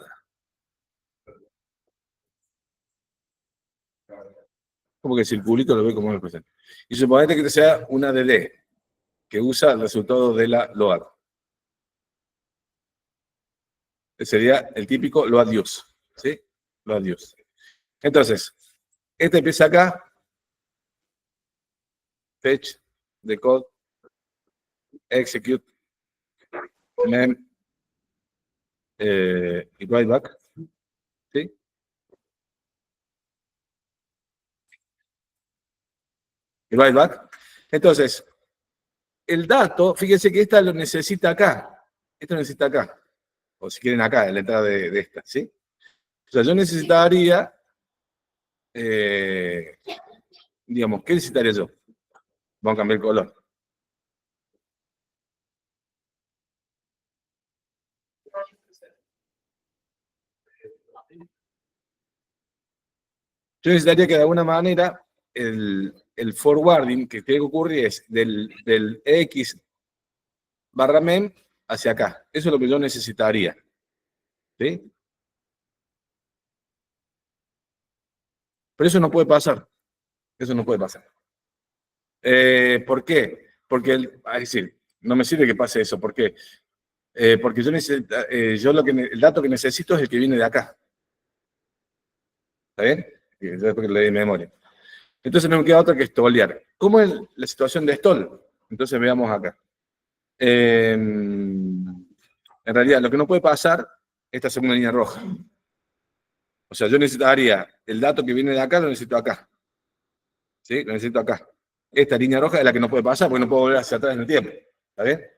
Como que el circulito lo ve como una presente. Y suponete que sea una DD, que usa el resultado de la load. Sería el típico load use. ¿Sí? Load use. Entonces, este empieza acá. Fetch, decode, execute, mem, y write back. ¿Sí? Y write back. Entonces, el dato, fíjense que esta lo necesita acá. Esto lo necesita acá. O si quieren acá, en la entrada de esta, ¿sí? O sea, yo necesitaría, digamos, ¿qué necesitaría yo? Vamos a cambiar el color. Yo necesitaría que de alguna manera el forwarding que tiene que ocurrir es del X barra mem hacia acá. Eso es lo que yo necesitaría. ¿Sí? Pero eso no puede pasar. Eso no puede pasar. ¿Por qué? Porque, es decir, no me sirve que pase eso. ¿Por qué? Porque yo el dato que necesito es el que viene de acá. ¿Está bien? Yo porque leí de memoria. Entonces no me queda otra que estolear. ¿Cómo es la situación de stall? Entonces veamos acá. En realidad, lo que no puede pasar, esta segunda línea roja. O sea, yo necesitaría el dato que viene de acá, lo necesito acá. ¿Sí? Lo necesito acá. Esta línea roja es la que no puede pasar, porque no puedo volver hacia atrás en el tiempo. ¿Está bien?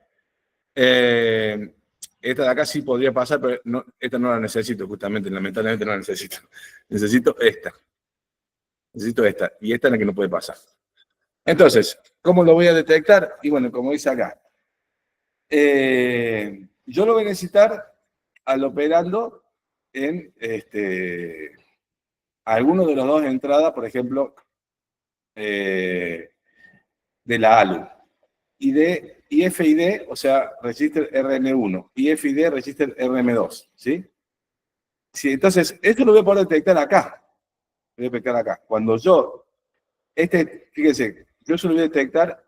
Esta de acá sí podría pasar, pero no, esta no la necesito, justamente, lamentablemente no la necesito. Necesito esta. Necesito esta. Y esta es la que no puede pasar. Entonces, ¿cómo lo voy a detectar? Y bueno, como dice acá. Yo lo voy a necesitar al operando en alguno de los dos entradas, por ejemplo, de la ALU. IF y D, o sea, register RM1. IF y D, register RM2. ¿Sí? Sí, entonces, esto lo voy a poder detectar acá. Lo voy a detectar acá. Cuando yo, fíjense, yo se lo voy a detectar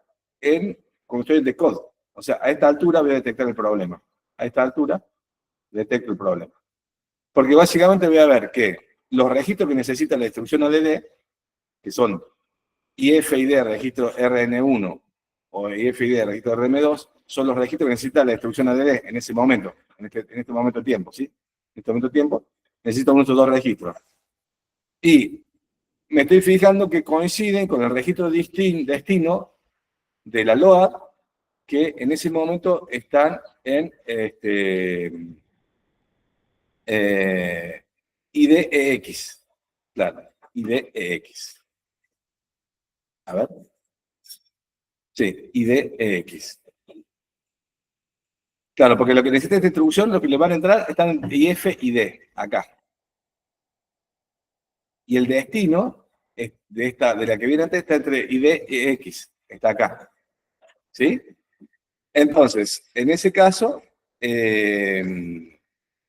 cuando estoy en decode. O sea, a esta altura voy a detectar el problema. A esta altura detecto el problema. Porque básicamente voy a ver que los registros que necesita la instrucción ADD, que son IF y D registro RN1 o IF y D registro RM2, son los registros que necesita la instrucción ADD en ese momento, en este momento de tiempo, ¿sí? En este momento de tiempo necesito uno de estos dos registros. Y me estoy fijando que coinciden con el registro destino de la LOAD, que en ese momento están en IDEX. Claro, IDEX. A ver. Sí, IDEX. Claro, porque lo que necesita esta instrucción, lo que le van a entrar, están en IF y D, acá. Y el destino de la que viene antes está entre ID y X, está acá. ¿Sí? Entonces, en ese caso,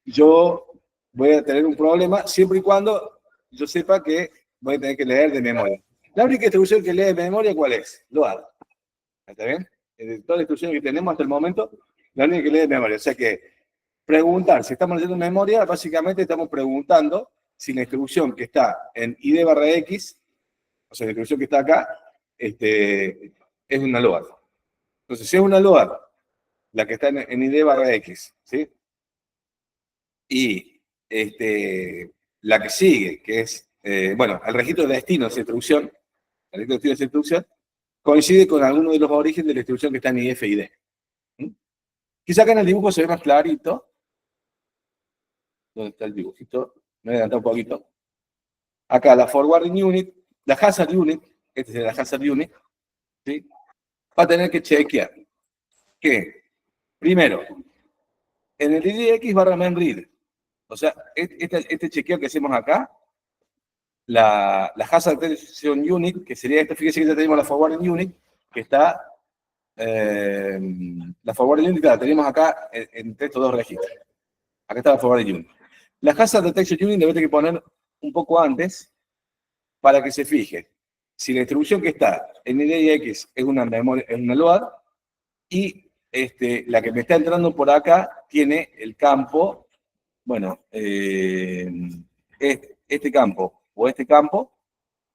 yo voy a tener un problema siempre y cuando yo sepa que voy a tener que leer de memoria. La única instrucción que lee de memoria, ¿cuál es? LOAD. ¿Está bien? De todas las instrucciones que tenemos hasta el momento, la única que lee de memoria. O sea que preguntar si estamos leyendo memoria, básicamente estamos preguntando si la instrucción que está en ID barra X, o sea, la instrucción que está acá, es una LOAD. Entonces, si es una LOAD, la que está en ID barra X, ¿sí? Y la que sigue, que es, bueno, el registro de destino de esa instrucción, el registro de destino de esa instrucción, coincide con alguno de los orígenes de la instrucción que está en IF y D. Quizá acá en el dibujo se ve más clarito. ¿Dónde está el dibujito? Me voy a adelantar un poquito. Acá la forwarding unit, la hazard unit, esta es la hazard unit, ¿sí? Va a tener que chequear que, primero, en el IDX barra main read, o sea, este chequeo que hacemos acá, la hazard detection unit, que sería esta, fíjense que ya tenemos la forwarding unit, que está, la forwarding unit la tenemos acá entre estos dos registros. Acá está la forwarding unit. La hazard detection unit debe tener que poner un poco antes para que se fije si la instrucción que está en IDX es una memoria, es una LOAD, y la que me está entrando por acá tiene el campo, bueno, este campo o este campo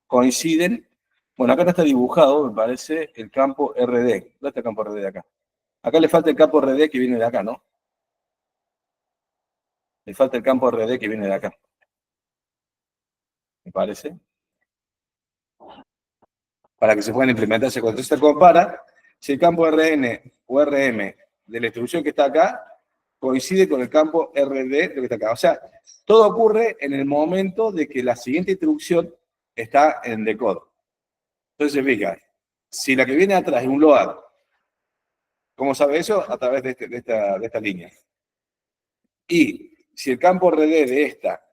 coinciden, bueno, acá no está dibujado, me parece, el campo RD. ¿Dónde está el campo RD de acá? Acá le falta el campo RD que viene de acá, ¿no? Le falta el campo RD que viene de acá. Me parece. Para que se puedan implementar ese código. Entonces se compara si el campo RN o RM de la instrucción que está acá coincide con el campo RD de lo que está acá. O sea, todo ocurre en el momento de que la siguiente instrucción está en decode. Entonces, fíjate, si la que viene atrás es un LOAD, ¿cómo sabe eso? A través de esta línea. Y si el campo RD de esta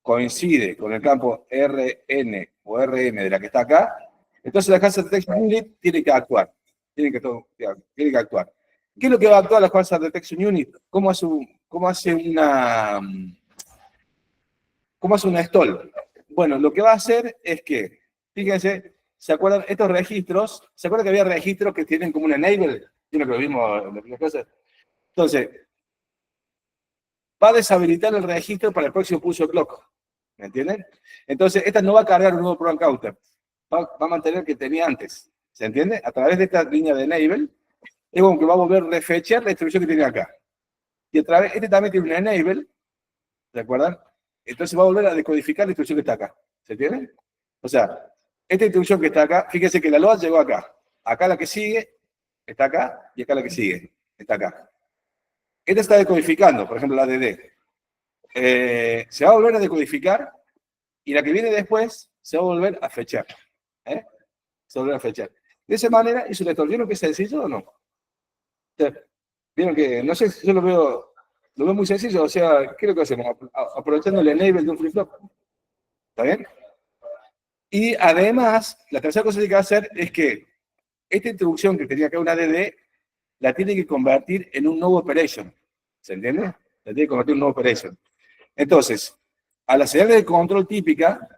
coincide con el campo RN o RM de la que está acá, entonces la Hazard Detection Unit tiene que actuar. Tiene que actuar. ¿Qué es lo que va a actuar la Hazard Detection Unit? ¿Cómo ¿Cómo hace una stall? Bueno, lo que va a hacer es que, fíjense, ¿se acuerdan estos registros? ¿Se acuerdan que había registros que tienen como un enable? Yo no lo vimos en las cosas. Entonces, va a deshabilitar el registro para el próximo pulso clock. ¿Me entienden? Entonces, esta no va a cargar un nuevo program counter. Va a mantener el que tenía antes. ¿Se entiende? A través de esta línea de enable, es como que va a volver a refetchar la instrucción que tiene acá. Y a través, este también tiene un enable, ¿de acuerdo? Entonces va a volver a decodificar la instrucción que está acá. ¿Se entiende? O sea, esta instrucción que está acá, fíjense que la load llegó acá. Acá la que sigue está acá y acá la que sigue está acá. Esta está decodificando, por ejemplo, la DD. Se va a volver a decodificar y la que viene después se va a volver a fechar. ¿Eh? Se va a volver a fechar. De esa manera hizo el ¿Vieron que es sencillo o no? Vieron que, no sé, yo lo veo muy sencillo, o sea, ¿qué es lo que hacemos? Aprovechando el enable de un flip-flop. ¿Está bien? Y además, la tercera cosa que hay que hacer es que esta instrucción que tenía acá una DD, la tiene que convertir en un nuevo operation. ¿Se entiende? La tiene que convertir en un nuevo operation. Entonces, a la señal de control típica,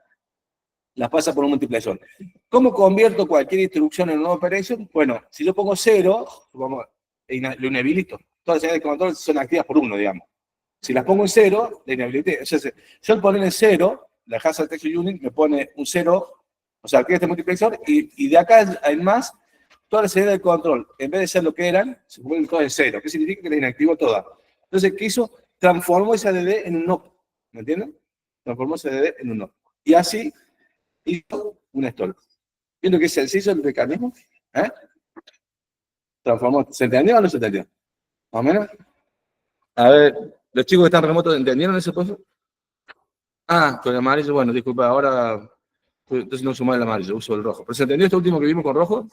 la pasa por un multiplexor. ¿Cómo convierto cualquier instrucción en un nuevo operation? Bueno, si yo pongo 0, lo inhabilito. Todas las señales de control son activas por 1, digamos. Si las pongo en 0, la inhabilité. O sea, yo al poner en 0, la Hazard Detection Unit me pone un 0, o sea, activa este multiplexor, y de acá en más, todas las señales de control, en vez de ser lo que eran, se ponen todas en 0. ¿Qué significa? Que la inactivó toda. Entonces, ¿qué hizo? Transformó esa DD en un NOP. ¿Me entienden? Transformó esa DD en un NOP. Y así hizo un stall. ¿Viendo que es sencillo el mecanismo? ¿Eh? Transformó. ¿Se entendió o no se entendió? ¿Más o menos? A ver, los chicos que están remotos, ¿entendieron ese proceso? Ah, con el amarillo, bueno, disculpa, ahora entonces no uso más el amarillo, uso el rojo. ¿Pero se entendió esto último que vimos con rojo?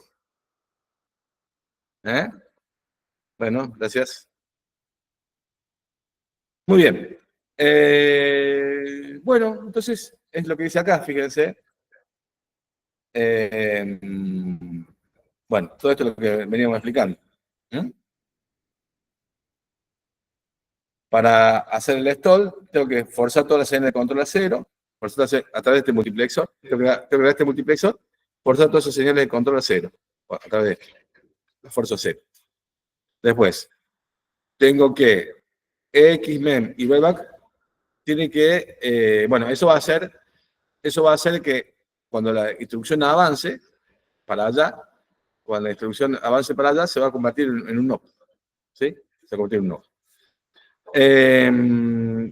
¿Eh? Bueno, gracias. Muy bien. Bueno, entonces es lo que dice acá, fíjense. Bueno, todo esto es lo que veníamos explicando. Para hacer el stall, tengo que forzar todas las señales de control a 0, forzar a través de este multiplexor, tengo que dar este multiplexor, forzar todas esas señales de control a 0, a través de esto, la fuerzo a 0. Después, tengo que XMEM y rollback tienen que, bueno, eso va a hacer que cuando la instrucción avance para allá, cuando la instrucción avance para allá, se va a convertir en un NOP, ¿sí? Se va a convertir en un NOP.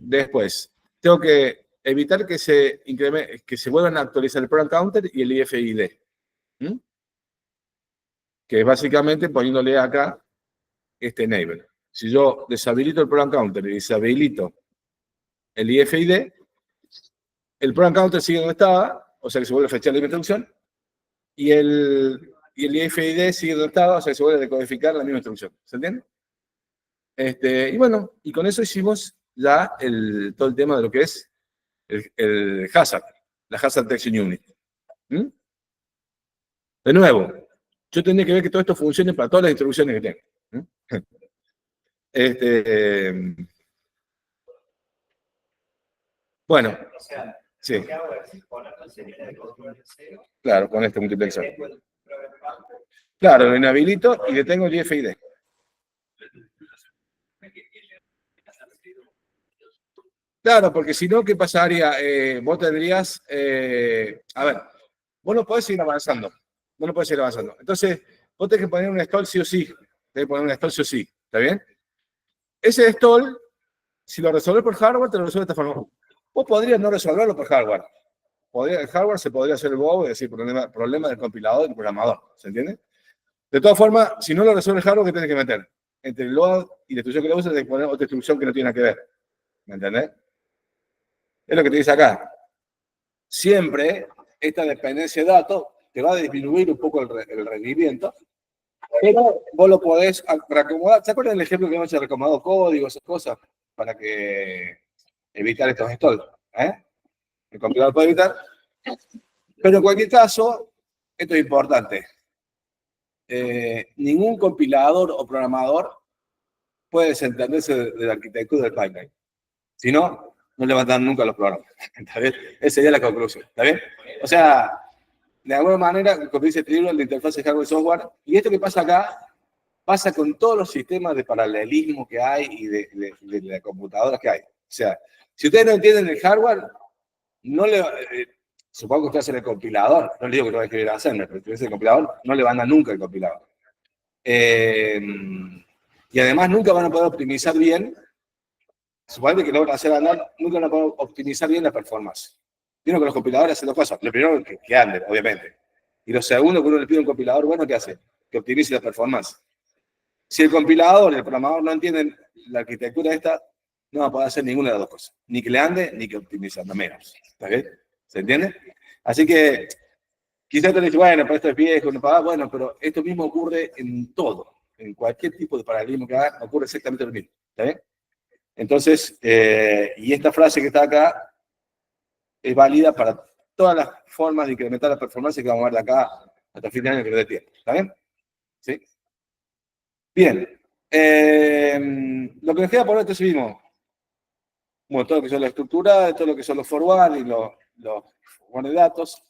Después, tengo que evitar que se vuelvan a actualizar el program counter y el IFID. Que es básicamente poniéndole acá este enable. Si yo deshabilito el program counter y deshabilito el IFID, el program counter sigue donde estaba, o sea que se vuelve a fechar la misma instrucción, y el IFID sigue donde estaba, o sea que se vuelve a decodificar la misma instrucción. ¿Se entiende? Y bueno, y con eso hicimos ya todo el tema de lo que es el hazard, la Hazard Detection Unit. De nuevo, yo tendría que ver que todo esto funcione para todas las instrucciones que tengo. Bueno, sí. Claro, con este multiplexor. Claro, lo inhabilito y detengo el IFID. Claro, porque si no, ¿qué pasaría? Vos tendrías, a ver, vos no podés seguir avanzando. Vos no podés seguir avanzando. Entonces, vos tenés que poner un stall sí o sí. Tenés que poner un stall sí o sí. ¿Está bien? Ese stall, si lo resolvés por hardware, te lo resuelve de esta forma. Vos podrías no resolverlo por hardware. El hardware se podría hacer el bobo y decir problema del compilador y del programador. ¿Se entiende? De todas formas, si no lo resuelve el hardware, ¿qué tenés que meter? Entre el load y la instrucción que lo usas, tenés que poner otra instrucción que no tiene nada que ver. ¿Me entendés? Es lo que te dice acá. Siempre esta dependencia de datos te va a disminuir un poco el rendimiento, pero vos lo podés reacomodar. ¿Se acuerdan del ejemplo que hemos hecho de reacomodado código, esas cosas, para que evitar estos stalls? El compilador puede evitar. Pero en cualquier caso, esto es importante. Ningún compilador o programador puede desentenderse de la arquitectura del pipeline. Si no, no le van a dar nunca los programas. ¿Está bien? Esa sería la conclusión. ¿Está bien? O sea, de alguna manera, como dice Tribal, la interfaz de hardware y software, y esto que pasa acá, pasa con todos los sistemas de paralelismo que hay y de las computadoras que hay. O sea, si ustedes no entienden el hardware, no le, supongo que ustedes hacen el compilador, no les digo que no va a escribir hacerme, pero si el compilador, no le van a nunca el compilador. Y además nunca van a poder optimizar bien, supongo que lo van a hacer andar, nunca van a poder optimizar bien la performance. Vieron que los compiladores hacen dos cosas. Lo primero, que anden, obviamente. Y lo segundo, que uno le pide a un compilador, bueno, ¿qué hace? Que optimice la performance. Si el compilador y el programador no entienden la arquitectura esta, no va a poder hacer ninguna de las dos cosas. Ni que le ande, ni que optimice, no menos. ¿Está bien? ¿Se entiende? Así que, quizás te dices, bueno, pero esto es viejo, no paga. Bueno, pero esto mismo ocurre en todo. En cualquier tipo de paralelismo que haga, ocurre exactamente lo mismo. ¿Está bien? Entonces, y esta frase que está acá es válida para todas las formas de incrementar la performance que vamos a ver de acá hasta el fin de año que nos dé tiempo. ¿Está bien? ¿Sí? Bien. Lo que nos queda por ver entonces mismo, bueno, todo lo que son la estructura, todo lo que son los forward y los forward de datos.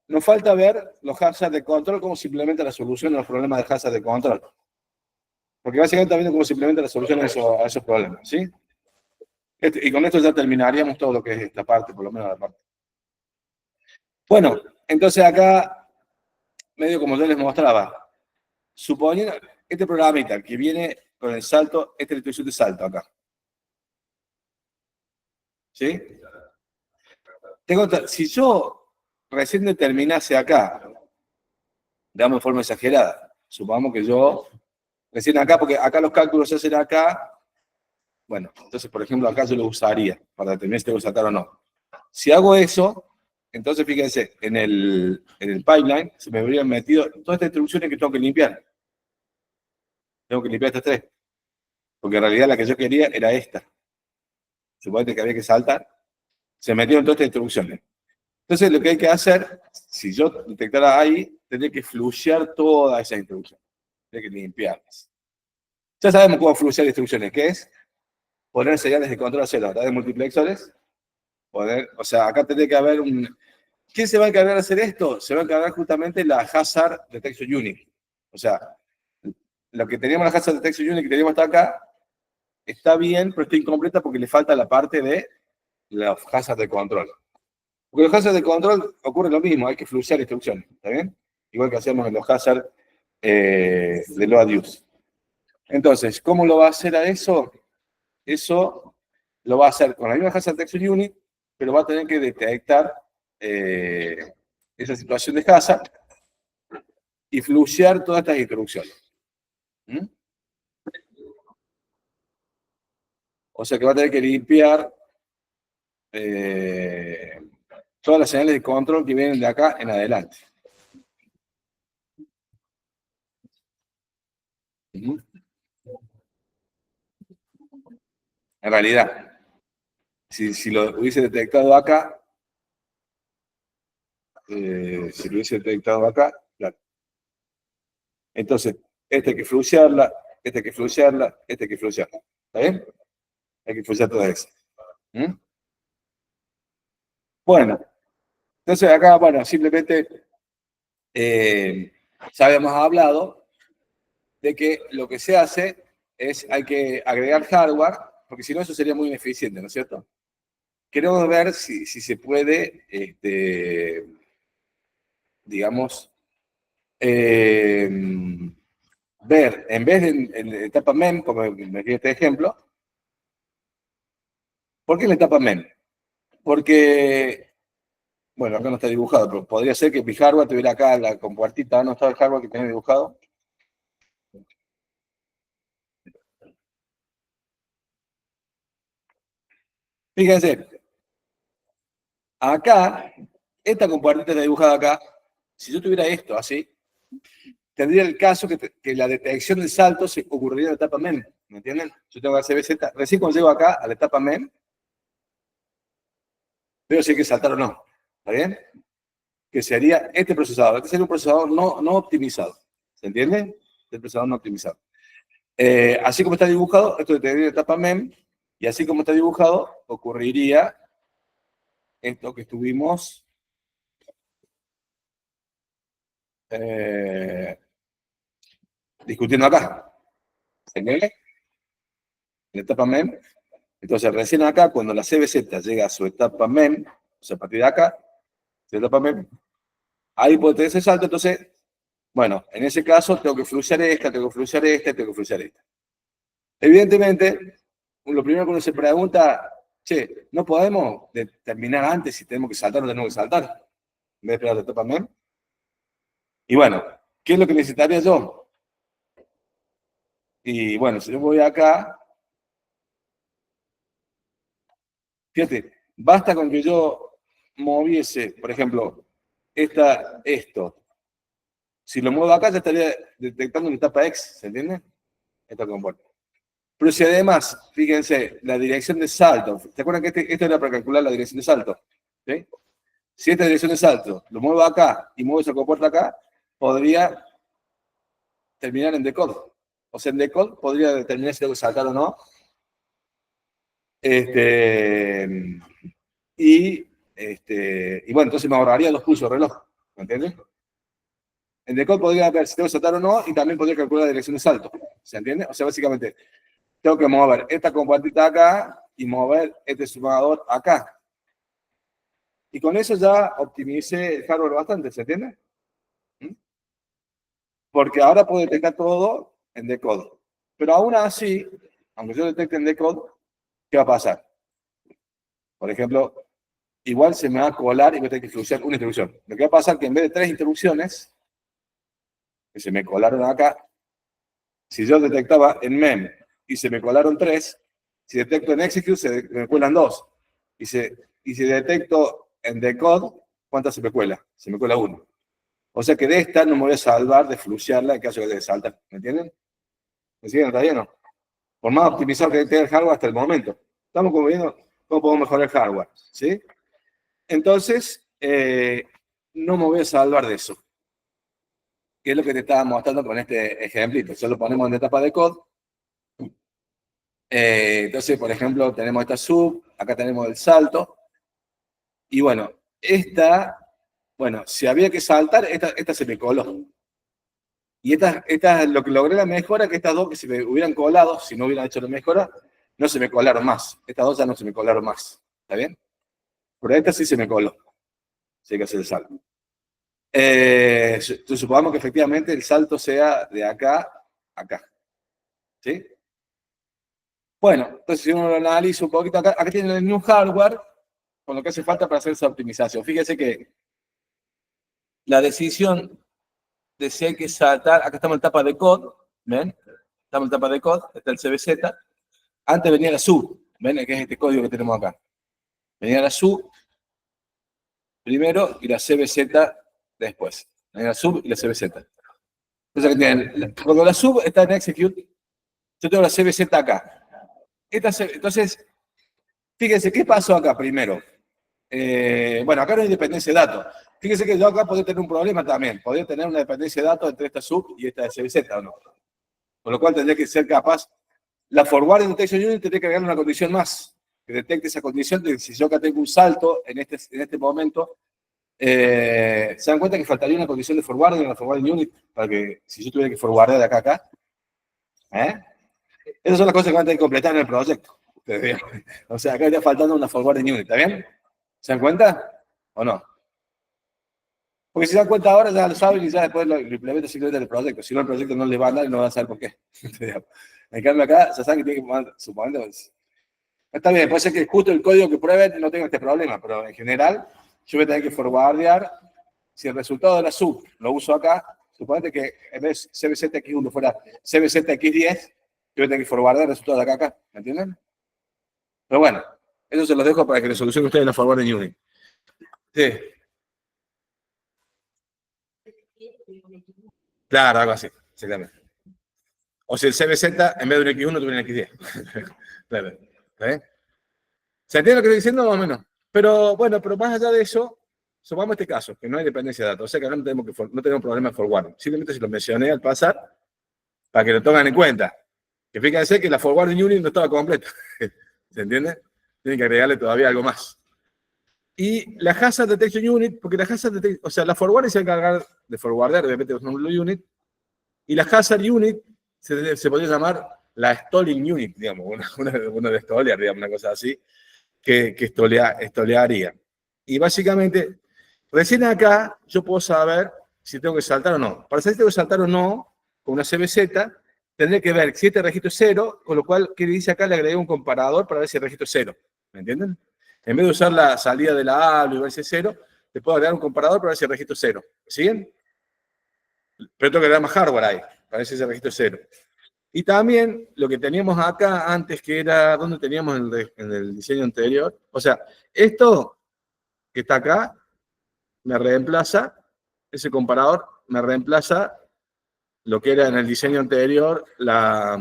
Nos falta ver los hazards de control, cómo se implementa la solución a los problemas de hazard de control. Porque básicamente está viendo cómo se implementa la solución a esos problemas, ¿sí? Y con esto ya terminaríamos todo lo que es esta parte, por lo menos la parte. Bueno, entonces acá, medio como yo les mostraba, suponiendo este programita que viene con el salto, esta es la instrucción de salto acá. ¿Sí? Si yo recién determinase acá, digamos de forma exagerada, supongamos que yo recién acá, porque acá los cálculos se hacen acá, bueno, entonces por ejemplo acá yo lo usaría para determinar si tengo que saltar o no. Si hago eso, entonces fíjense, en el pipeline se me habrían metido todas estas instrucciones que tengo que limpiar. Tengo que limpiar estas tres. Porque en realidad la que yo quería era esta. Suponete que había que saltar. Se metieron todas estas instrucciones. Entonces lo que hay que hacer, si yo detectara ahí, tendría que flushear todas esas instrucciones. Tendría que limpiarlas. Ya sabemos cómo flushear instrucciones, que es poner señales de control a cero a través de multiplexores. O sea, acá tendría que haber un... ¿Quién se va a encargar de hacer esto? Se va a encargar justamente la Hazard Detection Unit. O sea, lo que teníamos la Hazard Detection Unit que teníamos hasta acá, está bien, pero está incompleta porque le falta la parte de los hazards de control. Porque los hazards de control ocurre lo mismo, hay que flushear instrucciones, ¿está bien? Igual que hacemos en los hazards de load use. Entonces, ¿cómo lo va a hacer a eso? Eso lo va a hacer con la misma Hazard Detection Unit, pero va a tener que detectar esa situación de hazard y flushear todas estas instrucciones. ¿Mm? O sea que va a tener que limpiar todas las señales de control que vienen de acá en adelante. ¿Mm? En realidad, si lo hubiese detectado acá, claro. Entonces, esta hay que flushearla, esta hay que flushearla, esta hay que flushearla. ¿Está bien? Hay que flushear todas esas. ¿Mm? Bueno, entonces acá, bueno, simplemente ya habíamos hablado de que lo que se hace es, hay que agregar hardware, porque si no eso sería muy ineficiente, ¿no es cierto? Queremos ver si se puede, digamos, ver, en vez de en la etapa MEM, como me dio este ejemplo, ¿por qué en la etapa MEM? Porque, bueno, acá no está dibujado, pero podría ser que mi hardware tuviera acá la compuertita, ¿no está el hardware que tenía dibujado? Fíjense, acá, esta compuertita está dibujada acá, si yo tuviera esto así, tendría el caso que la detección del salto se ocurriría en la etapa MEM, ¿me entienden? Yo tengo CBZ, recién cuando llego acá a la etapa MEM, veo si hay que saltar o no, ¿está bien? Que sería este procesador. Este sería un procesador no optimizado. ¿Se entiende? Este procesador no optimizado. Así como está dibujado, esto tendría etapa mem, y así como está dibujado, ocurriría esto que estuvimos discutiendo acá. ¿Entiendes? La etapa mem. Entonces, recién acá, cuando la CBZ llega a su etapa mem, o sea, a partir de acá, su etapa mem, ahí puede tener ese salto. Entonces, bueno, en ese caso tengo que fluxear esta, tengo que fluxear esta, tengo que fluxear esta. Evidentemente, lo primero que uno se pregunta, che, ¿no podemos terminar antes si tenemos que saltar o tenemos que saltar? En vez de esperar la etapa mem. Y bueno, ¿qué es lo que necesitaría yo? Y bueno, si yo voy acá, fíjate, basta con que yo moviese, por ejemplo, esto. Si lo muevo acá, ya estaría detectando una etapa X, ¿se entiende? Esta compuerta. Pero si además, fíjense, la dirección de salto, ¿se acuerdan que esto era para calcular la dirección de salto? ¿Sí? Si esta dirección de salto lo muevo acá y muevo esa compuerta acá, podría terminar en decode. O sea, en decode podría determinar si tengo que saltar o no. Y bueno, entonces me ahorraría los pulsos de reloj. ¿Me entiendes? En decode podría ver si tengo que saltar o no y también podría calcular la dirección de salto. ¿Se entiende? O sea, básicamente, tengo que mover esta compuertita acá y mover este sumador acá. Y con eso ya optimicé el hardware bastante, ¿se entiende? Porque ahora puedo detectar todo en decode. Pero aún así, aunque yo detecte en decode, ¿qué va a pasar? Por ejemplo, igual se me va a colar y voy a tener que introducir una instrucción. Lo que va a pasar es que en vez de 3 instrucciones, que se me colaron acá, si yo detectaba en mem y se me colaron 3, si detecto en execute, se me cuelan 2. Y si detecto en decode, ¿cuántas se me cuela? Se me cuela 1. O sea que de esta no me voy a salvar de fluxearla en caso de que salta. ¿Me entienden? ¿Me siguen? ¿Está bien o no? Por más optimizado que tenga el hardware hasta el momento. Estamos como viendo cómo podemos mejorar el hardware. ¿Sí? Entonces, no me voy a salvar de eso. ¿Qué es lo que te estaba mostrando con este ejemplito? Ya lo ponemos en etapa de code. Entonces, por ejemplo, tenemos esta sub, acá tenemos el salto. Y bueno, si había que saltar, esta se me coló. Y lo que logré la mejora, que estas dos que se me hubieran colado, si no hubieran hecho la mejora, no se me colaron más. Estas dos ya no se me colaron más. ¿Está bien? Pero esta sí se me coló. Sí hay que hacer el salto. Entonces, supongamos que efectivamente el salto sea de acá a acá. ¿Sí? Bueno, entonces si uno lo analiza un poquito, acá tienen el new hardware con lo que hace falta para hacer esa optimización. Fíjese que la decisión de si hay que saltar, acá estamos en etapa de code, ¿ven? Estamos en etapa de code, está el CBZ. Antes venía la sub, ¿ven? Que es este código que tenemos acá. Venía la sub primero y la CBZ después. Venía la sub y la CBZ. Entonces, cuando la sub está en execute, yo tengo la CBZ acá. Entonces, fíjense, ¿qué pasó acá primero? Bueno, acá no hay dependencia de datos. Fíjense que yo acá podría tener un problema también. Podría tener una dependencia de datos entre esta sub y esta CBZ, ¿o no? Con lo cual tendría que ser capaz. La Forward Detection Unit tendría que agregar una condición más, que detecte esa condición de que si yo acá tengo un salto en este momento, se dan cuenta que faltaría una condición de forwarding en la Forwarding Unit para que si yo tuviera que forwardar de acá a acá. Esas son las cosas que van a tener que completar en el proyecto. O sea, acá está faltando una Forwarding Unit, ¿está bien? ¿Se dan cuenta? ¿O no? Porque si se dan cuenta ahora, ya lo saben y ya después lo implementan simplemente en el proyecto. Si no, el proyecto no les va a dar y no van a saber por qué. En cambio, acá ya saben que tienen que mandar, suponiendo. Está bien, puede ser que justo el código que prueben no tenga este problema, pero en general, yo voy a tener que forwardear. Si el resultado de la sub lo uso acá, suponete que en vez de CBZX1 fuera CBZX10, yo voy a tener que forwardear el resultado de acá a acá. ¿Me entienden? Pero bueno, eso se los dejo para que le solucionen ustedes la forwarding unit. Sí. Claro, algo así, exactamente. O si el CBZ en vez de un X1 tuviera un X10. Claro. ¿Se entiende lo que estoy diciendo más o menos? Pero bueno, pero más allá de eso, supongamos este caso, que no hay dependencia de datos, o sea que ahora no tenemos problema de forwarding. Simplemente se lo mencioné al pasar para que lo tengan en cuenta. Que fíjense que la forwarding unit no estaba completa. ¿Se entiende? Tienen que agregarle todavía algo más. Y la hazard detection unit, porque la hazard detection, o sea, la forwarding se va a encargar de forwardear, obviamente, los números unit, y la hazard unit se podría llamar la stalling unit, digamos, una de stolear, digamos, una cosa así, que estolearía. Y básicamente, recién acá yo puedo saber si tengo que saltar o no. Para saber si tengo que saltar o no, con una CBZ, tendré que ver si este registro es 0, con lo cual, ¿qué dice acá? Le agregué un comparador para ver si el registro es 0. ¿Me entienden? En vez de usar la salida de la ABLO y ver si es 0, le puedo agregar un comparador para ver si el registro es 0. ¿Siguen? Pero tengo que agregar más hardware ahí, para ver si ese registro es 0. Y también lo que teníamos acá antes, que era donde teníamos en el diseño anterior. O sea, esto que está acá me reemplaza, ese comparador me reemplaza lo que era en el diseño anterior la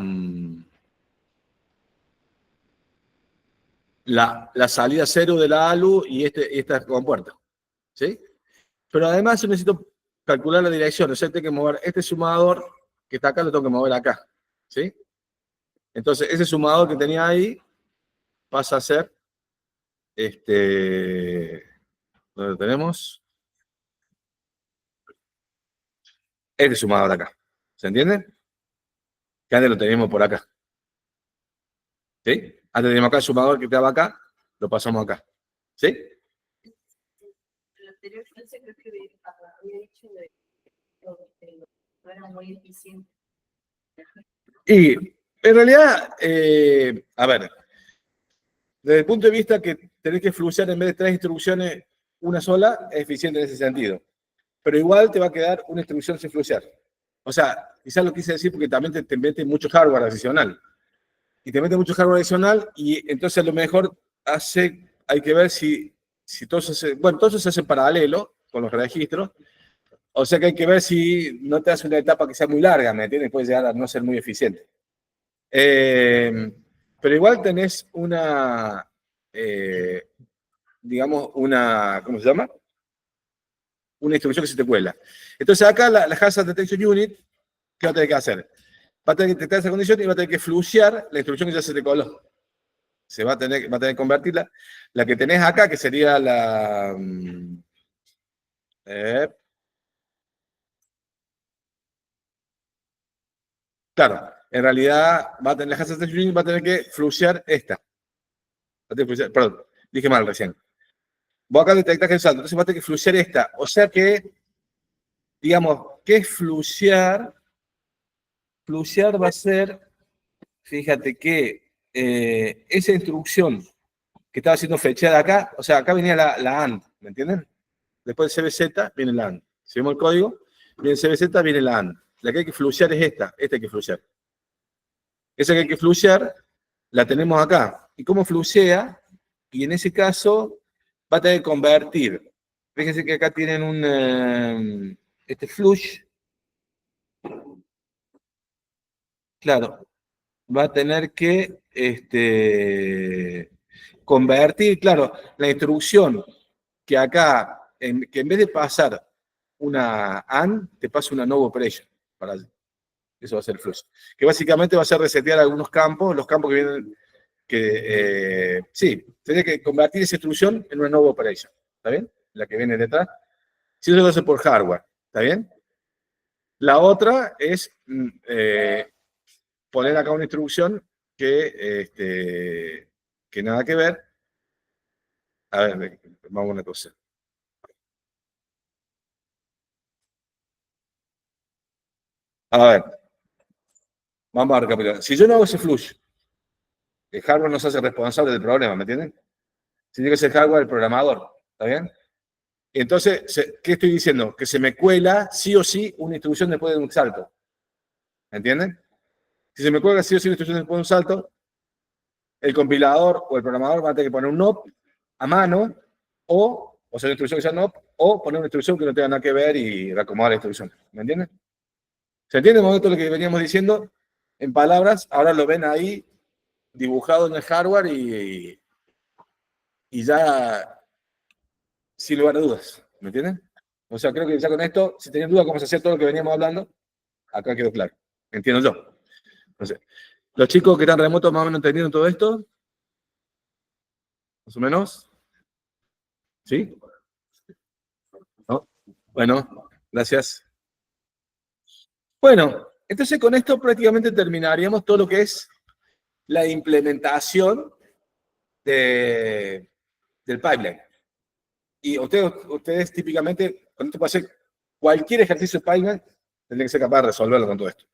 salida 0 de la ALU y esta compuerta. ¿Sí? Pero además yo necesito calcular la dirección, o sea, tengo que mover este sumador que está acá, lo tengo que mover acá. ¿Sí? Entonces, ese sumador que tenía ahí pasa a ser ¿dónde lo tenemos? Este sumador de acá. ¿Se entiende? Que antes lo teníamos por acá. ¿Sí? Antes teníamos acá el sumador que estaba acá, lo pasamos acá. ¿Sí? El anterior clase creo que había dicho de no era muy eficiente. Y en realidad, a ver, desde el punto de vista que tenés que fluxear en vez de 3 instrucciones, una sola, es eficiente en ese sentido. Pero igual te va a quedar una instrucción sin fluxear. O sea, quizás lo quise decir porque también te mete mucho hardware adicional. Y te mete mucho hardware adicional y entonces a lo mejor hay que ver si todo eso todo eso se hace en paralelo con los registros. O sea que hay que ver si no te hace una etapa que sea muy larga, ¿me entiendes? Puede llegar a no ser muy eficiente. Pero igual tenés digamos, ¿cómo se llama? Una instrucción que se te cuela. Entonces acá la hazard detection unit, ¿qué va a tener que hacer? Va a tener que detectar esa condición y va a tener que fluxear la instrucción que ya se te coló. Va a tener que convertirla. La que tenés acá, que sería la... claro, en realidad la hazard detection unit va a tener que fluxear esta. Perdón, dije mal recién. Vos acá detectás el salto, entonces va a tener que fluxear esta. O sea que, digamos, ¿qué es fluxear? Fluxear va a ser, fíjate que esa instrucción que estaba siendo fechada acá, o sea, acá venía la AND, ¿me entienden? Después del CBZ viene la AND. Si vemos el código, viene el CBZ, viene la AND. La que hay que fluxear es esta hay que fluxear. Esa que hay que fluxear, la tenemos acá. ¿Y cómo fluxea? Y en ese caso, va a tener que convertir. Fíjense que acá tienen un flush. Claro, va a tener que convertir, claro, la instrucción que acá, que en vez de pasar una AND, te pasa una node operation. Eso va a ser el flush. Que básicamente va a ser resetear algunos campos, los campos que vienen, sí, tiene que convertir esa instrucción en una node operation. ¿Está bien? La que viene detrás. Si eso lo hace por hardware. ¿Está bien? La otra es poner acá una instrucción que nada que ver. A ver, vamos a una cosa. A ver, vamos a recapitular. Si yo no hago ese flush, el hardware no se hace responsable del problema, ¿me entienden? Tiene que ser el hardware del programador, ¿está bien? Entonces, ¿qué estoy diciendo? Que se me cuela sí o sí una instrucción después de un salto. ¿Me entienden? Si se me cuela sí o sí una instrucción después de un salto, el compilador o el programador va a tener que poner un NOP a mano, o sea, una instrucción que sea NOP, o poner una instrucción que no tenga nada que ver y reacomodar la instrucción. ¿Me entienden? ¿Se entiende el momento lo que veníamos diciendo? En palabras, ahora lo ven ahí dibujado en el hardware y ya sin lugar a dudas. ¿Me entienden? O sea, creo que ya con esto, si tenían dudas cómo se hacía todo lo que veníamos hablando, acá quedó claro. Entiendo yo. Entonces, ¿Los chicos que están remotos más o menos entendieron todo esto? ¿Más o menos? ¿Sí? ¿No? Bueno, gracias. Bueno, entonces con esto prácticamente terminaríamos todo lo que es la implementación del pipeline. Y ustedes típicamente, con esto puede hacer cualquier ejercicio de pipeline, tendrían que ser capaz de resolverlo con todo esto.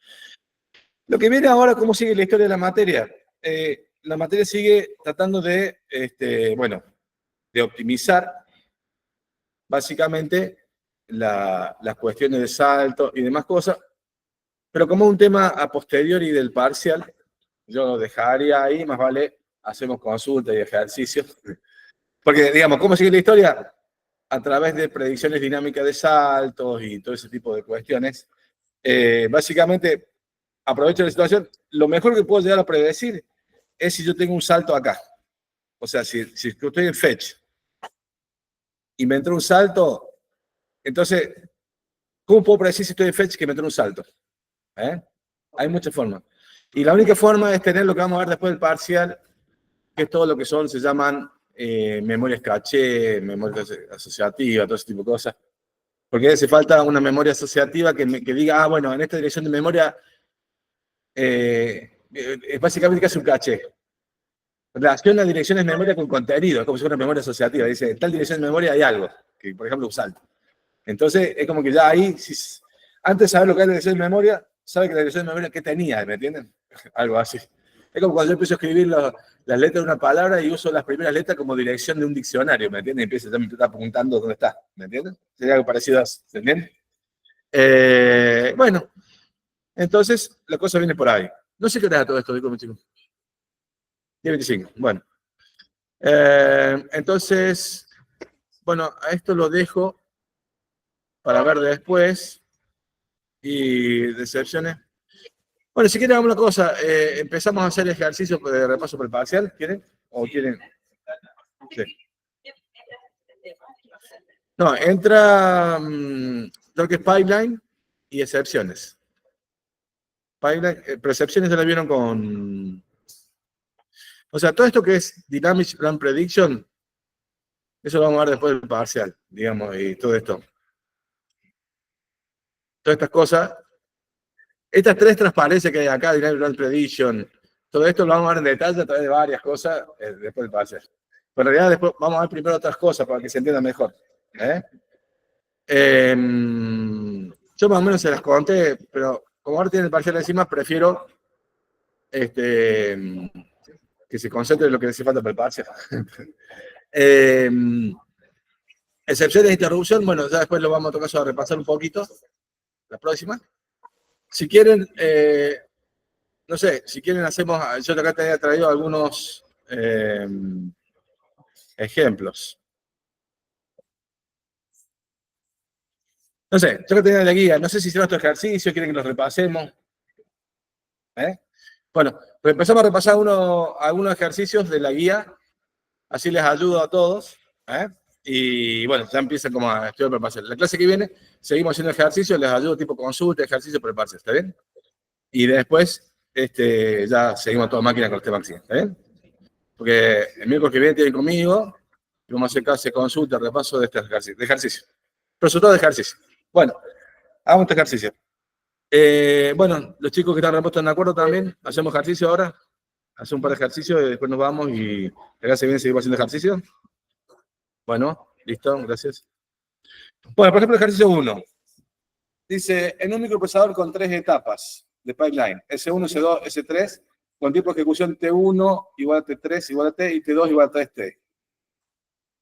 Lo que viene ahora, ¿cómo sigue la historia de la materia? La materia sigue tratando de, bueno, de optimizar básicamente las cuestiones de salto y demás cosas, pero como un tema a posteriori del parcial, yo lo dejaría ahí, más vale hacemos consultas y ejercicios. Porque, digamos, ¿cómo sigue la historia? A través de predicciones dinámicas de saltos y todo ese tipo de cuestiones. Básicamente, aprovecho la situación. Lo mejor que puedo llegar a predecir es si yo tengo un salto acá. O sea, si estoy en fetch y me entró un salto, entonces, ¿cómo puedo predecir si estoy en fetch que me entró un salto? Hay muchas formas. Y la única forma es tener lo que vamos a ver después del parcial, que es todo lo que se llaman memorias caché, memoria asociativa, todo ese tipo de cosas. Porque hace falta una memoria asociativa que diga, bueno, en esta dirección de memoria básicamente que hace un caché. Relaciona direcciones de memoria con contenido, es como si fuera una memoria asociativa. Dice, en tal dirección de memoria hay algo, que por ejemplo un salto. Entonces, es como que ya ahí, antes de saber lo que es la dirección de memoria, sabe que la dirección de memoria, ¿qué tenía? ¿Me entienden? Algo así. Es como cuando yo empiezo a escribir las letras de una palabra y uso las primeras letras como dirección de un diccionario, ¿me entienden? Y empiezo ya me está apuntando dónde está, ¿me entienden? Sería algo parecido a eso, ¿me entienden? Bueno, entonces la cosa viene por ahí. No sé qué hora es todo esto, disculpen, chicos. 10:25, bueno. Entonces, bueno, a esto lo dejo para ver después. Y decepciones. Bueno, si quieren, hagamos una cosa. Empezamos a hacer ejercicios de repaso por el parcial. ¿Quieren? ¿O quieren? Sí. No, entra lo que es pipeline y excepciones. Pipeline, pero excepciones ya la vieron con... O sea, todo esto que es Dynamic Run Prediction, eso lo vamos a ver después del parcial, digamos, y todo esto. Todas estas cosas. Estas tres transparencias que hay acá, Dynamic Run Prediction, todo esto lo vamos a ver en detalle a través de varias cosas después del parcial. Pero en realidad después vamos a ver primero otras cosas para que se entienda mejor. Yo más o menos se las conté, pero como ahora tiene el parcial encima, prefiero que se concentre en lo que le hace falta para el parcial. Excepciones de interrupción, bueno, ya después lo vamos a tocar a repasar un poquito. La próxima. Si quieren, no sé, si quieren hacemos, yo acá te había traído algunos ejemplos. No sé, yo acá tenía la guía, no sé si hicieron estos ejercicios, quieren que los repasemos. Bueno, pues empezamos a repasar algunos ejercicios de la guía, así les ayudo a todos. Y bueno, ya empieza como a estudiar para el parcial. La clase que viene, seguimos haciendo ejercicios, les ayudo tipo consulta, ejercicio para el parcial, ¿está bien? Y después, ya seguimos a toda máquina con este máximo, ¿está bien? Porque el miércoles que viene tienen conmigo y vamos a hacer clase, consulta, repaso de este ejercicio. Resultado de ejercicio. Bueno, hagamos este ejercicio. Bueno, los chicos que están repuestos en acuerdo también, hacemos ejercicio ahora. Hacemos un par de ejercicios y después nos vamos y la clase que viene seguimos haciendo ejercicio. Bueno, listo, gracias. Bueno, por ejemplo, ejercicio 1. Dice, en un microprocesador con 3 etapas de pipeline, S1, S2, S3, con tiempo de ejecución T1 igual a T3 igual a T y T2 igual a 3T.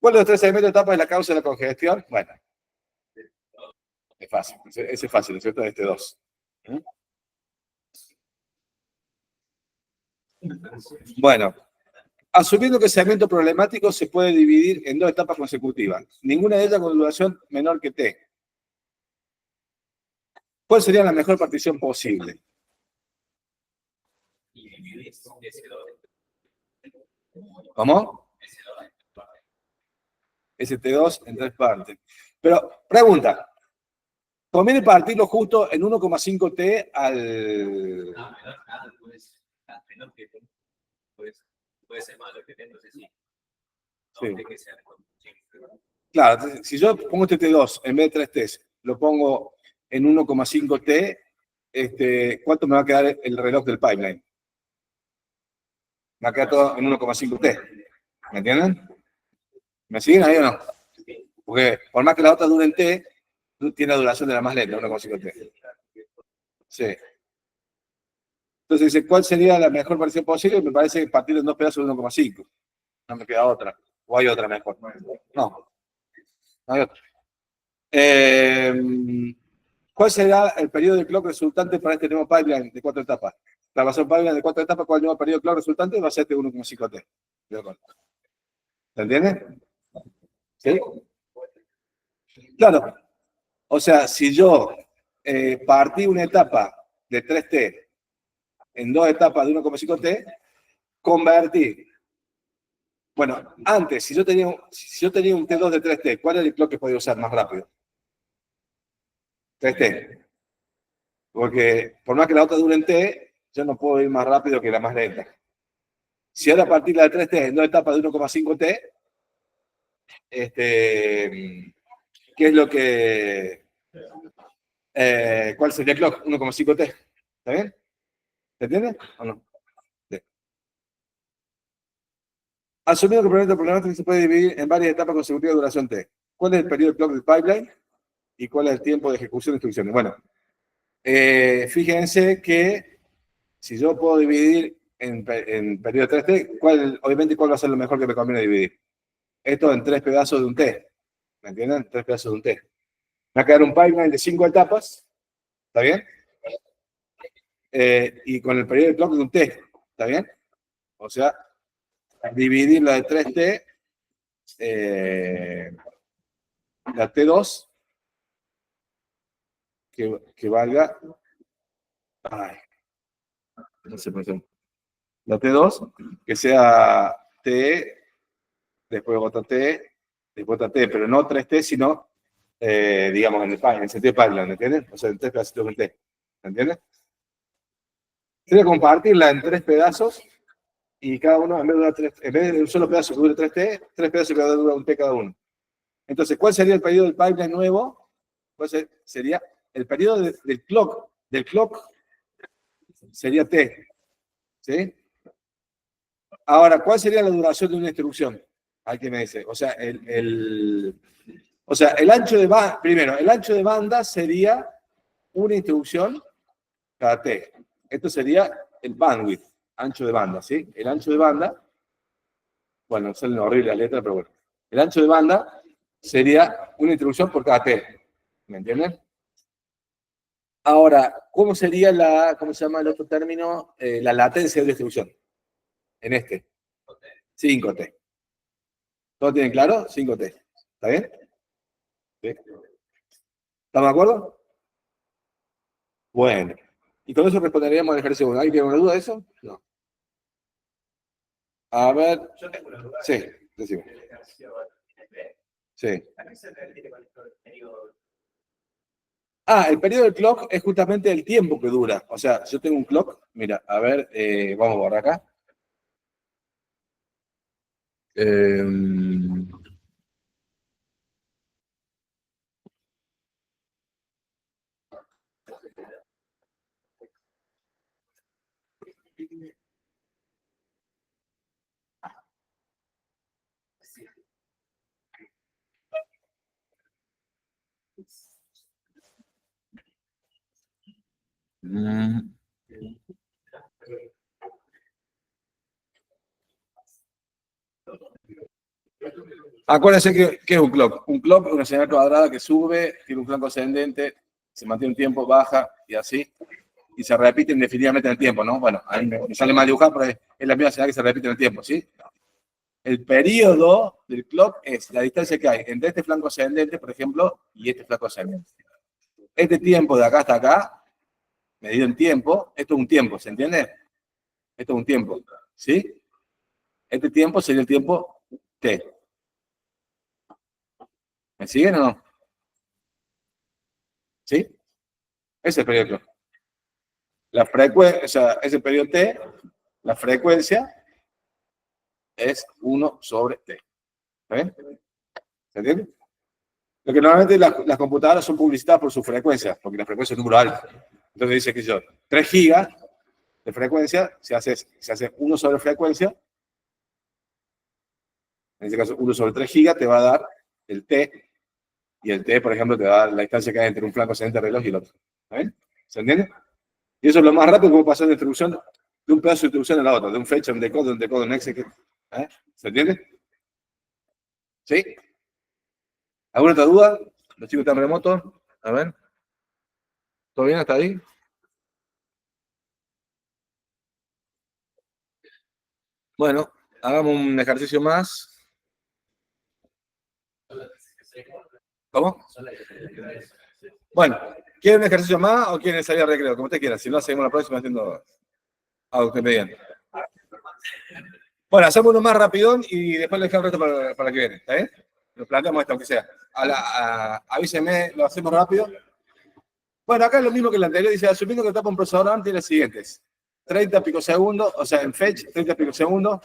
¿Cuál de los 3 elementos de etapas es la causa de la congestión? Bueno, es fácil, ese es fácil, ¿no es cierto? Es T2. Bueno, asumiendo que el segmento problemático se puede dividir en 2 etapas consecutivas, ninguna de ellas con duración menor que T. ¿Cuál sería la mejor partición posible? ¿Cómo? ST2 en 3 partes. Pero, pregunta, ¿conviene partirlo justo en 1,5T al... menos que puede ser mayor que T, entonces sí. Sí. No, que sea Claro, entonces, si yo pongo este T2 en vez de 3 T, lo pongo en 1,5 T, ¿cuánto me va a quedar el reloj del pipeline? Me va a quedar todo en 1,5 T. ¿Me entienden? ¿Me siguen ahí o no? Porque por más que la otra dure en T, tiene la duración de la más lenta, 1,5 T. Sí. Entonces dice, ¿cuál sería la mejor versión posible? Me parece que partir en 2 pedazos de 1,5. No me queda otra. ¿O hay otra mejor? No. No hay otra. ¿Cuál será el periodo de clock resultante para este nuevo pipeline de 4 etapas? La base pipeline de 4 etapas, ¿cuál es el nuevo periodo de clock resultante? Va a ser de 1,5 T. ¿Se entiende? ¿Sí? Claro. O sea, si yo partí una etapa de 3 T en 2 etapas de 1,5 T, convertí. Bueno, antes, si yo tenía un T2 de 3 T, ¿cuál era el clock que podía usar más rápido? 3 T. Porque por más que la otra dure en T, yo no puedo ir más rápido que la más lenta. Si ahora partir la de 3 T en 2 etapas de 1,5 T, ¿qué es lo que... ¿cuál sería el clock? 1,5 T. ¿Está bien? ¿Se entiende o no? Sí. Asumiendo que el proyecto problemático se puede dividir en varias etapas consecutivas de duración T. ¿Cuál es el periodo de clock del pipeline? ¿Y cuál es el tiempo de ejecución de instrucciones? Bueno, fíjense que si yo puedo dividir en periodo 3T, obviamente, ¿cuál va a ser lo mejor que me conviene dividir? Esto en 3 pedazos de un T. ¿Me entienden? 3 pedazos de un T. Me va a quedar un pipeline de 5 etapas. ¿Está bien? Y con el periodo de clock de un T. ¿Está bien? O sea, dividir la de 3T, la T2, que valga. Ay, no sé por qué. La T2, que sea T, después otra T, después otra T, pero no 3T, sino, digamos, en el sentido de pipeline, ¿me entienden? O sea, en 3 pedacitos de T, ¿me entienden? Sería compartirla en 3 pedazos y cada uno, en vez de un solo pedazo que dure 3T, 3 pedazos que dura un T cada uno. Entonces, ¿cuál sería el periodo del pipeline nuevo? ¿Cuál sería el periodo del clock? Del clock sería T, ¿sí? Ahora, ¿cuál sería la duración de una instrucción? Alguien me dice. O sea, el ancho de banda, primero, el ancho de banda sería una instrucción cada T. Esto sería el bandwidth, ancho de banda, ¿sí? El ancho de banda, bueno, salen horribles las letras, pero bueno. El ancho de banda sería una instrucción por cada T. ¿Me entienden? Ahora, ¿cómo sería cómo se llama el otro término? La latencia de la instrucción. En este. 5T. ¿Todo tienen claro? 5T. ¿Está bien? ¿Sí? ¿Estamos de acuerdo? Bueno. Y con eso responderíamos al ejercicio 1. ¿Alguien tiene alguna duda de eso? No. A ver. Yo tengo una duda. Sí, decime. Sí. El periodo del clock es justamente el tiempo que dura. O sea, yo tengo un clock. Mira, a ver, vamos a borrar acá. Acuérdense que es un clock. Un clock es una señal cuadrada que sube, tiene un flanco ascendente, se mantiene un tiempo, baja y así. Y se repite indefinidamente en el tiempo, ¿no? Bueno, a mí me sale mal dibujar, pero es la misma señal que se repite en el tiempo, ¿sí? El periodo del clock es la distancia que hay entre este flanco ascendente, por ejemplo, y este flanco ascendente. Este tiempo de acá hasta acá, medido en tiempo, esto es un tiempo, ¿se entiende? Esto es un tiempo, ¿sí? Este tiempo sería el tiempo T. ¿Me siguen o no? ¿Sí? Ese es el periodo de clock. La frecuencia, o sea, ese periodo T, La frecuencia es 1 sobre T. ¿Está bien? ¿Se entiende? Lo que normalmente las computadoras son publicitadas por su frecuencia, porque la frecuencia es un número alto. Entonces dice que 3 gigas de frecuencia, si hace 1 sobre frecuencia, en este caso 1 sobre 3 gigas te va a dar el T, y el T, por ejemplo, te va a dar la distancia que hay entre un flanco ascendente del reloj y el otro. ¿Está bien? ¿Se entiende? Y eso es lo más rápido que puede pasar de instrucción, de un pedazo de instrucción a la otra, de un fetch a un decode, un execute. ¿Se entiende? ¿Sí? ¿Alguna otra duda? Los chicos están remotos. A ver. ¿Todo bien hasta ahí? Bueno, hagamos un ejercicio más. ¿Cómo? Bueno, ¿quieren un ejercicio más o quieren salir a recreo? Como ustedes quieran. Si no, seguimos la próxima haciendo algo que me digan. Bueno, hacemos uno más rapidón y después le dejamos el resto para que viene. ¿Está bien? Nos planteamos esto, aunque sea. Avísenme, lo hacemos rápido. Bueno, acá es lo mismo que el anterior. Dice, asumiendo que tapa un procesador RAM, tiene las siguientes. 30 picosegundos, o sea, en fetch, 30 picosegundos.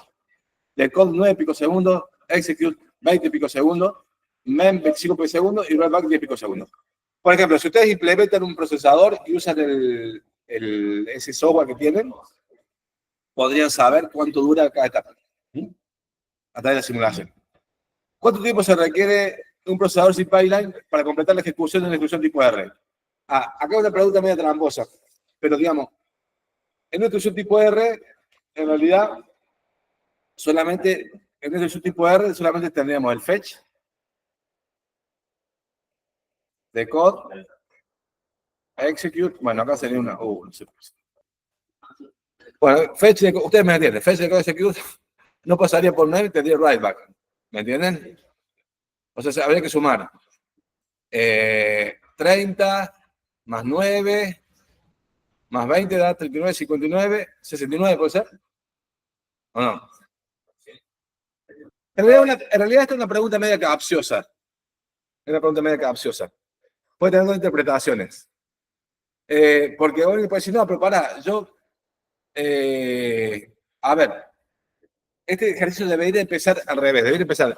Decode, 9 picosegundos. Execute, 20 picosegundos. Mem, 25 picosegundos. Y rollback, 10 picosegundos. Por ejemplo, si ustedes implementan un procesador y usan ese software que tienen, podrían saber cuánto dura cada etapa. A través de la simulación. ¿Cuánto tiempo se requiere un procesador sin pipeline para completar la ejecución de una instrucción tipo R? Acá una pregunta media tramposa, pero digamos, en una instrucción tipo R, en realidad, solamente, en una instrucción tipo R, solamente tendríamos el fetch, decode, execute, bueno, acá sería una, no sé. Bueno, fetch, ustedes me entienden, fetch, decode, execute, no pasaría por MEM y tendría writeback, ¿me entienden? O sea, habría que sumar 30 más 9 más 20 da 39, 59, 69, ¿puede ser? ¿O no? En realidad esta es una pregunta media capciosa. Es una pregunta media capciosa. Puede tener dos interpretaciones. Porque uno puede decir, no, pero pará, a ver, este ejercicio debería empezar al revés, debería empezar.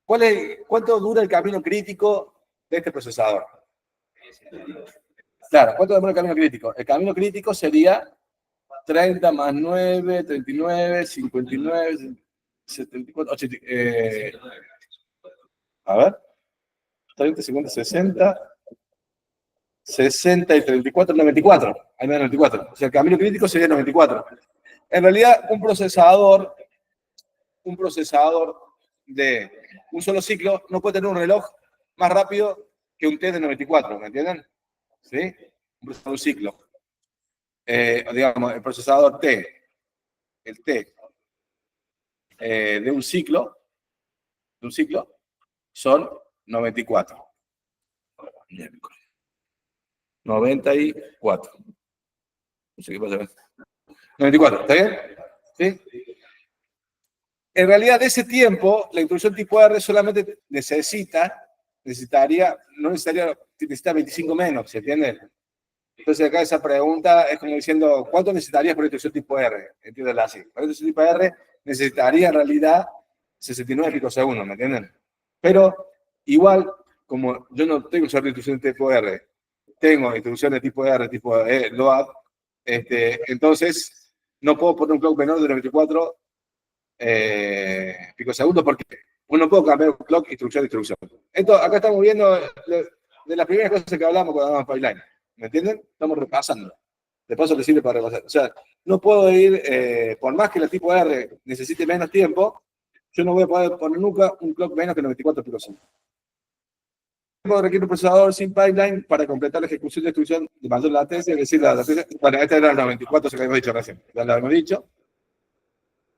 ¿Cuánto dura el camino crítico de este procesador? Claro, ¿cuánto demora el camino crítico? El camino crítico sería 30 más 9, 39, 59, 74, 80. A ver. 30, 50, 60. 60 y 34, 94. Ahí me da 94. O sea, el camino crítico sería 94. En realidad, un procesador de un solo ciclo no puede tener un reloj más rápido que un T de 94, ¿me entienden? ¿Sí? Un procesador de un ciclo. Digamos, el procesador T, el T de un ciclo, son 94. 94. No sé qué pasa. 94, ¿está bien? ¿Sí? En realidad, de ese tiempo, la instrucción tipo R solamente necesita 25 menos, ¿se entiende? Entonces acá esa pregunta es como diciendo, ¿cuánto necesitarías por instrucción tipo R? Entiéndela así. Por instrucción tipo R necesitaría en realidad 69 picosegundos, ¿me entienden? Pero igual, como yo no tengo solo instrucción de tipo R, tengo instrucciones tipo R, tipo LOAD, entonces no puedo poner un clock menor de 94 picosegundos porque no puedo cambiar un clock instrucción a instrucción. Entonces, acá estamos viendo de las primeras cosas que hablamos cuando hablamos de pipeline. ¿Me entienden? Estamos repasando. De paso le sirve para repasar. O sea, no puedo ir, por más que la tipo R necesite menos tiempo, yo no voy a poder poner nunca un clock menos que 94 picosegundos. Requiere un procesador sin pipeline para completar la ejecución de instrucción de mayor latencia, es decir, bueno, esta era la 94, que habíamos dicho recién, ya lo habíamos dicho.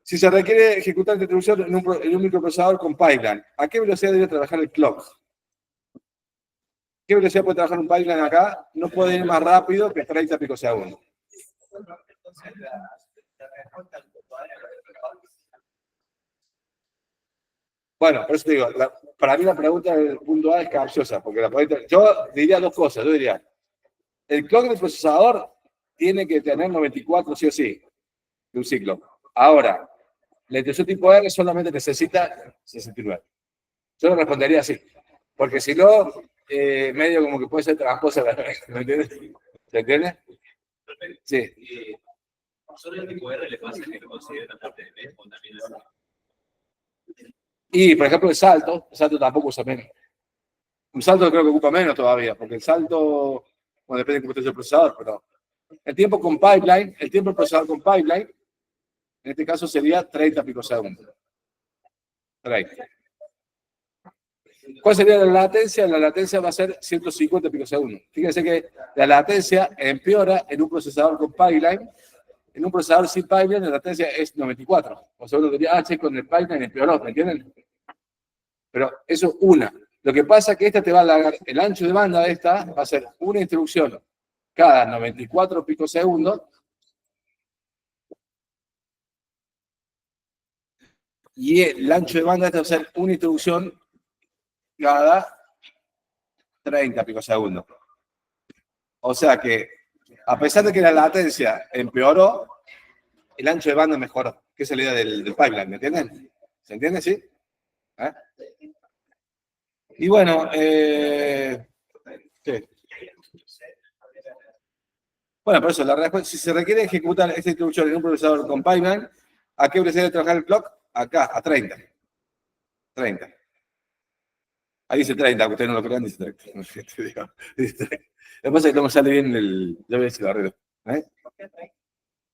Si se requiere ejecutar esta instrucción en un microprocesador con pipeline, ¿a qué velocidad debe trabajar el clock? ¿Qué velocidad puede trabajar un pipeline acá? No puede ir más rápido que 30 picosegundos. Bueno, por eso te digo, para mí la pregunta del punto A es capciosa, porque yo diría dos cosas. Yo diría, el clock del procesador tiene que tener 94 sí o sí. de un ciclo. Ahora, la instrucción tipo R solamente necesita 69. Yo lo respondería así, porque si no, medio como que puede ser tramposa la ¿me entiendes? ¿Se entiende? Sí. Y solo el tipo R le pasa que lo considera parte de B o también es. Y, por ejemplo, el salto tampoco usa menos. Un salto creo que ocupa menos todavía, porque el salto, bueno, depende de cómo esté el procesador, pero el tiempo con pipeline, el tiempo del procesador con pipeline, en este caso sería 30 picosegundos. 30. ¿Cuál sería la latencia? La latencia va a ser 150 picosegundos. Fíjense que la latencia empeora en un procesador con pipeline. En un procesador sin pipeline, la latencia es 94. O sea, uno diría, con el pipeline empeoró, ¿me entienden? Pero eso es una. Lo que pasa es que esta te va a alargar, el ancho de banda de esta va a ser una instrucción cada 94 picosegundos. Y el ancho de banda de esta va a ser una instrucción cada 30 picosegundos. O sea que, a pesar de que la latencia empeoró, el ancho de banda mejoró, que es la idea del pipeline, ¿me entienden? ¿Se entiende, sí? Y bueno, ¿qué? Bueno, por eso, si se requiere ejecutar esta instrucción en un procesador con pipeline, ¿a qué velocidad de trabajar el clock? Acá, a 30. 30. Ahí dice 30, aunque ustedes no lo crean, dice 30. Dice 30. Lo que pasa es que no me sale bien el... Yo voy a decir barrero.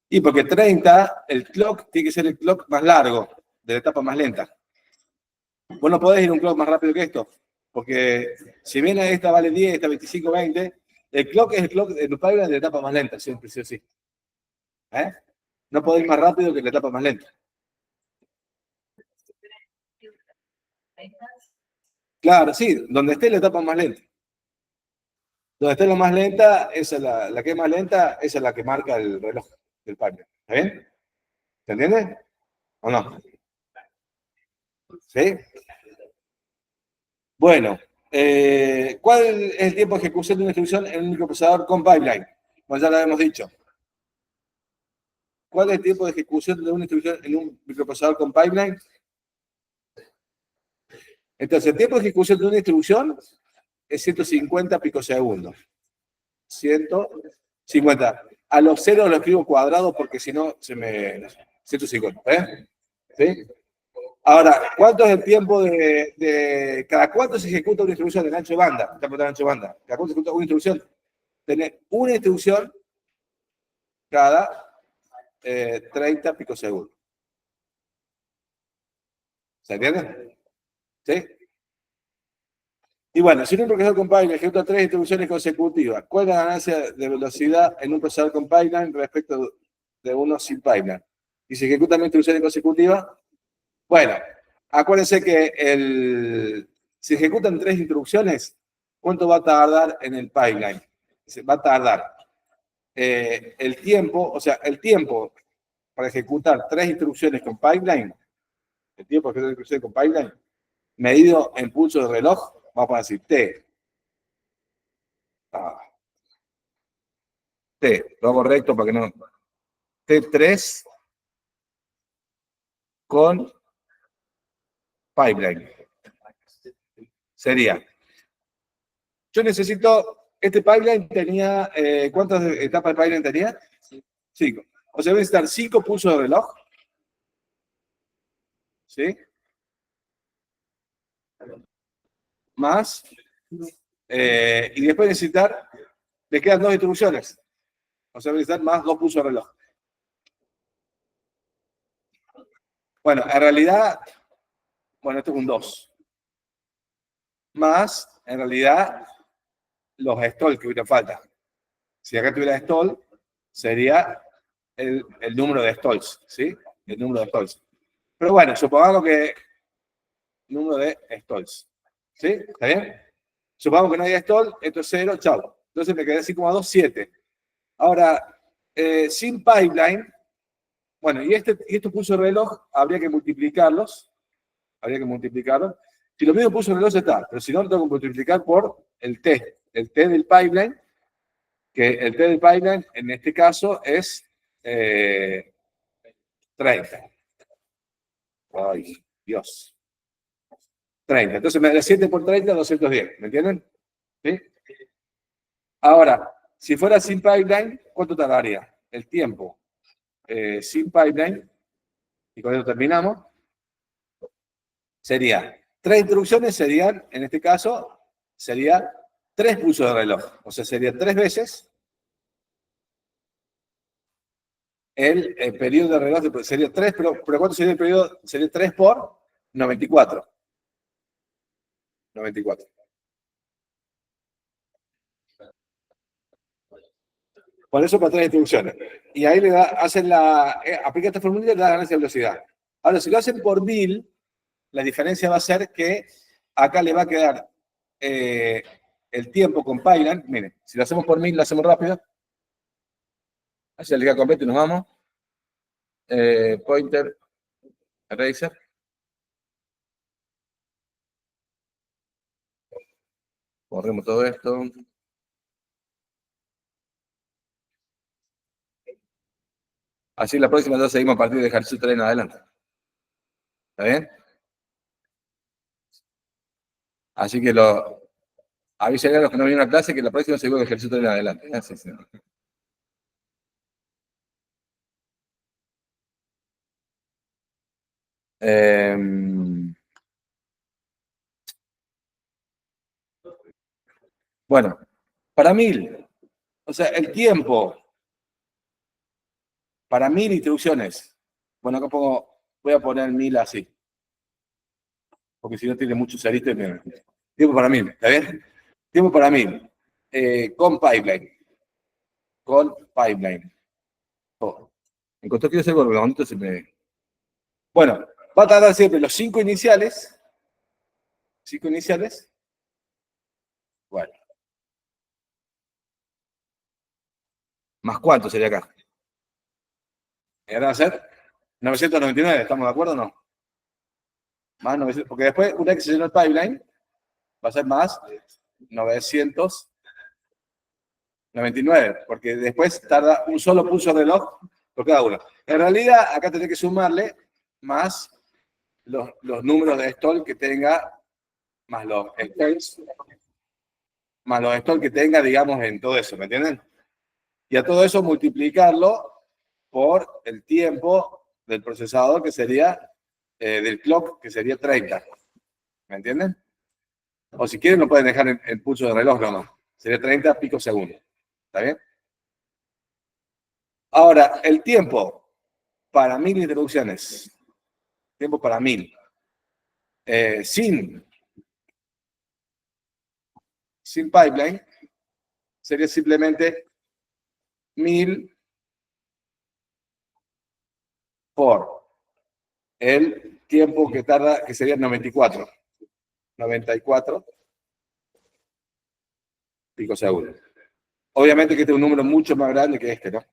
Y porque 30, el clock tiene que ser el clock más largo, de la etapa más lenta. Vos no podés ir a un clock más rápido que esto, porque si bien esta vale 10, esta 25, 20, el clock es el clock de los pipeline de la etapa más lenta, siempre sí o sí. No podés ir más rápido que la etapa más lenta. Claro, sí, donde esté la etapa más lenta. Donde esté la más lenta, esa es la que es más lenta, esa es la que marca el reloj del pipeline. ¿Está bien? ¿Se entiende? ¿O no? ¿Sí? Bueno, ¿cuál es el tiempo de ejecución de una instrucción en un microprocesador con pipeline? Pues ya lo habíamos dicho. ¿Cuál es el tiempo de ejecución de una instrucción en un microprocesador con pipeline? Entonces, el tiempo de ejecución de una instrucción es 150 picosegundos. 150. A los ceros lo escribo cuadrado porque si no se me... 150, ¿sí? Ahora, ¿cuánto es el tiempo de cada cuánto se ejecuta una instrucción en ancho de banda? Cada cuánto se ejecuta una instrucción. Tener una instrucción cada 30 picosegundos. ¿Se entiende? ¿Sí? Y bueno, si un procesador con pipeline ejecuta 3 instrucciones consecutivas, ¿cuál es la ganancia de velocidad en un procesador con pipeline respecto de uno sin pipeline? Y si ejecutan instrucciones consecutivas, bueno, acuérdense que si ejecutan 3 instrucciones, ¿cuánto va a tardar en el pipeline? Va a tardar el tiempo, o sea, el tiempo para ejecutar 3 instrucciones con pipeline, el tiempo para ejecutar 3 instrucciones con pipeline, medido en pulso de reloj, vamos a decir T. T, lo hago recto para que no. T3 con pipeline. Sería. Yo necesito. Este pipeline tenía. ¿Cuántas etapas de pipeline tenía? 5. O sea, voy a necesitar 5 pulsos de reloj. ¿Sí? Más. Y después necesitar. Le quedan 2 instrucciones. O sea, voy a necesitar más 2 pulsos de reloj. Bueno, en realidad. Bueno, esto es un 2. Más, en realidad, los stall que hubiera falta. Si acá tuviera stall, sería el número de stalls, ¿sí? El número de stalls. Pero bueno, supongamos que número de stalls, ¿sí? ¿Está bien? Supongamos que no hay stall, esto es 0, chao. Entonces me quedé así como a 2, 7. Ahora, sin pipeline, bueno, y estos pulsos de reloj habría que multiplicarlos. Si lo mismo pulsos de reloj está, pero si no, lo tengo que multiplicar por el T del pipeline, que el T del pipeline en este caso es 30. Ay, Dios. 30. Entonces me da 7 por 30, 210. ¿Me entienden? ¿Sí? Ahora, si fuera sin pipeline, ¿cuánto tardaría? El tiempo sin pipeline, y con eso terminamos, sería 3 instrucciones, serían, en este caso, sería 3 pulsos de reloj. O sea, sería 3 veces el periodo de reloj, sería 3, pero ¿cuánto sería el periodo? Sería 3 por 94. 94. Por eso para 3 instrucciones. Y ahí le da, hacen aplica esta fórmula y le da ganancia de velocidad. Ahora, si lo hacen por 1000, la diferencia va a ser que acá le va a quedar el tiempo con Python. Miren, si lo hacemos por 1000, lo hacemos rápido. Así la liga completa y nos vamos. Pointer, eraser. Borremos todo esto. Así la próxima ya seguimos a partir de ejercicio 3 en adelante. ¿Está bien? Así que avisaré a los que no vienen a clase que la próxima seguimos de ejercicio 3 en adelante. Sí, sí. Bueno, para 1000, o sea, el tiempo para 1000 instrucciones. Bueno, acá voy a poner 1000 así. Porque si no tiene muchos aristas, tiempo para 1000, ¿está bien? Tiempo para 1000. Con pipeline. Con pipeline. Oh. En cuanto quiero hacer con los bonitos se me... Bueno, va a tardar siempre los 5 iniciales. 5 iniciales. Bueno. ¿Más cuánto sería acá? Y ahora va a ser 999, ¿estamos de acuerdo o no? Más 900, porque después, una vez que se llenó el pipeline, va a ser más 999, porque después tarda un solo pulso de reloj por cada uno. En realidad, acá tenés que sumarle más los números de stall que tenga, más los stall que tenga, digamos, en todo eso, ¿me entienden? Y a todo eso multiplicarlo por el tiempo del procesador, que sería, del clock, que sería 30. ¿Me entienden? O si quieren, lo pueden dejar en el pulso de reloj nomás. Sería 30 picosegundos. ¿Está bien? Ahora, el tiempo para 1000 introducciones. Tiempo para 1000. Sin pipeline, sería simplemente 1000 por el tiempo que tarda, que sería 94. 94 picosegundos. Obviamente que este es un número mucho más grande que este, ¿no? ¿Se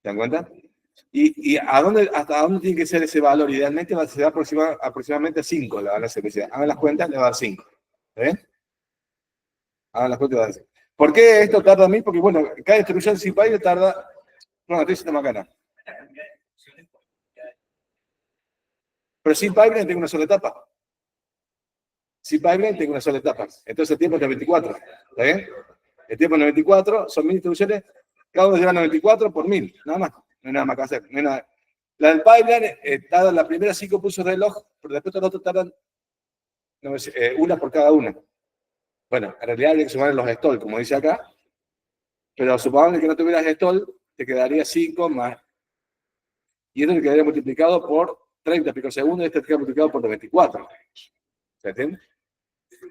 dan cuenta? ¿Y hasta dónde tiene que ser ese valor? Idealmente va a ser aproximadamente a 5 la ganancia de velocidad. Hagan las cuentas, le va a dar 5. ¿Ven? Hagan las cuentas, le va a dar 5. ¿Por qué esto tarda 1000? Porque, bueno, cada instrucción sin pipeline tarda... No, estoy diciendo macana. Pero sin pipeline tengo una sola etapa. Sin pipeline tengo una sola etapa. Entonces el tiempo es 94. ¿Está bien? El tiempo es 94, son 1000 instrucciones. Cada uno lleva 94 por 1000. Nada más. No hay nada más que hacer. No hay nada. La del pipeline tarda las primeras 5 pulsos de reloj, pero después todos los otros tardan una por cada una. Bueno, en realidad hay que sumar los stall, como dice acá. Pero supongamos que no tuvieras stall, te quedaría 5 más. Y esto te quedaría multiplicado por 30 picosegundos y este te queda multiplicado por 94. ¿Se entiende?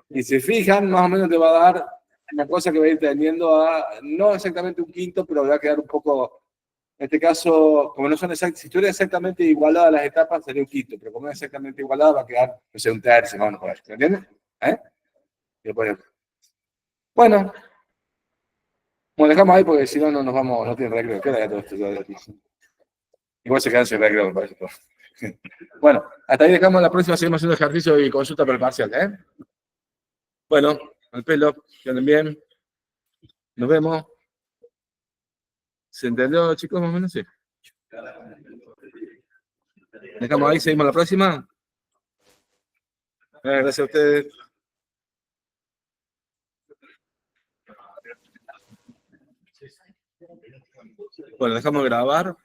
Y si fijan, más o menos te va a dar una cosa que va a ir tendiendo a, no exactamente un quinto, pero va a quedar un poco, en este caso, como no son exactas, si estuviera exactamente igualada las etapas, sería un quinto, pero como no es exactamente igualada, va a quedar, no sé, un tercio, más o menos por ahí. ¿Me entiendes? Bueno, nos dejamos ahí porque si no, no nos vamos, no tiene recreo. ¿Qué hora ya todo esto? Igual se quedan sin recreo, me parece. Bueno, hasta ahí dejamos. La próxima seguimos haciendo ejercicio y consulta para el parcial, ¿eh? Bueno, al pelo, que anden bien. Nos vemos. ¿Se entendió, chicos, más o menos? Sí. Dejamos ahí, seguimos la próxima. Gracias a ustedes. Bueno, dejamos grabar.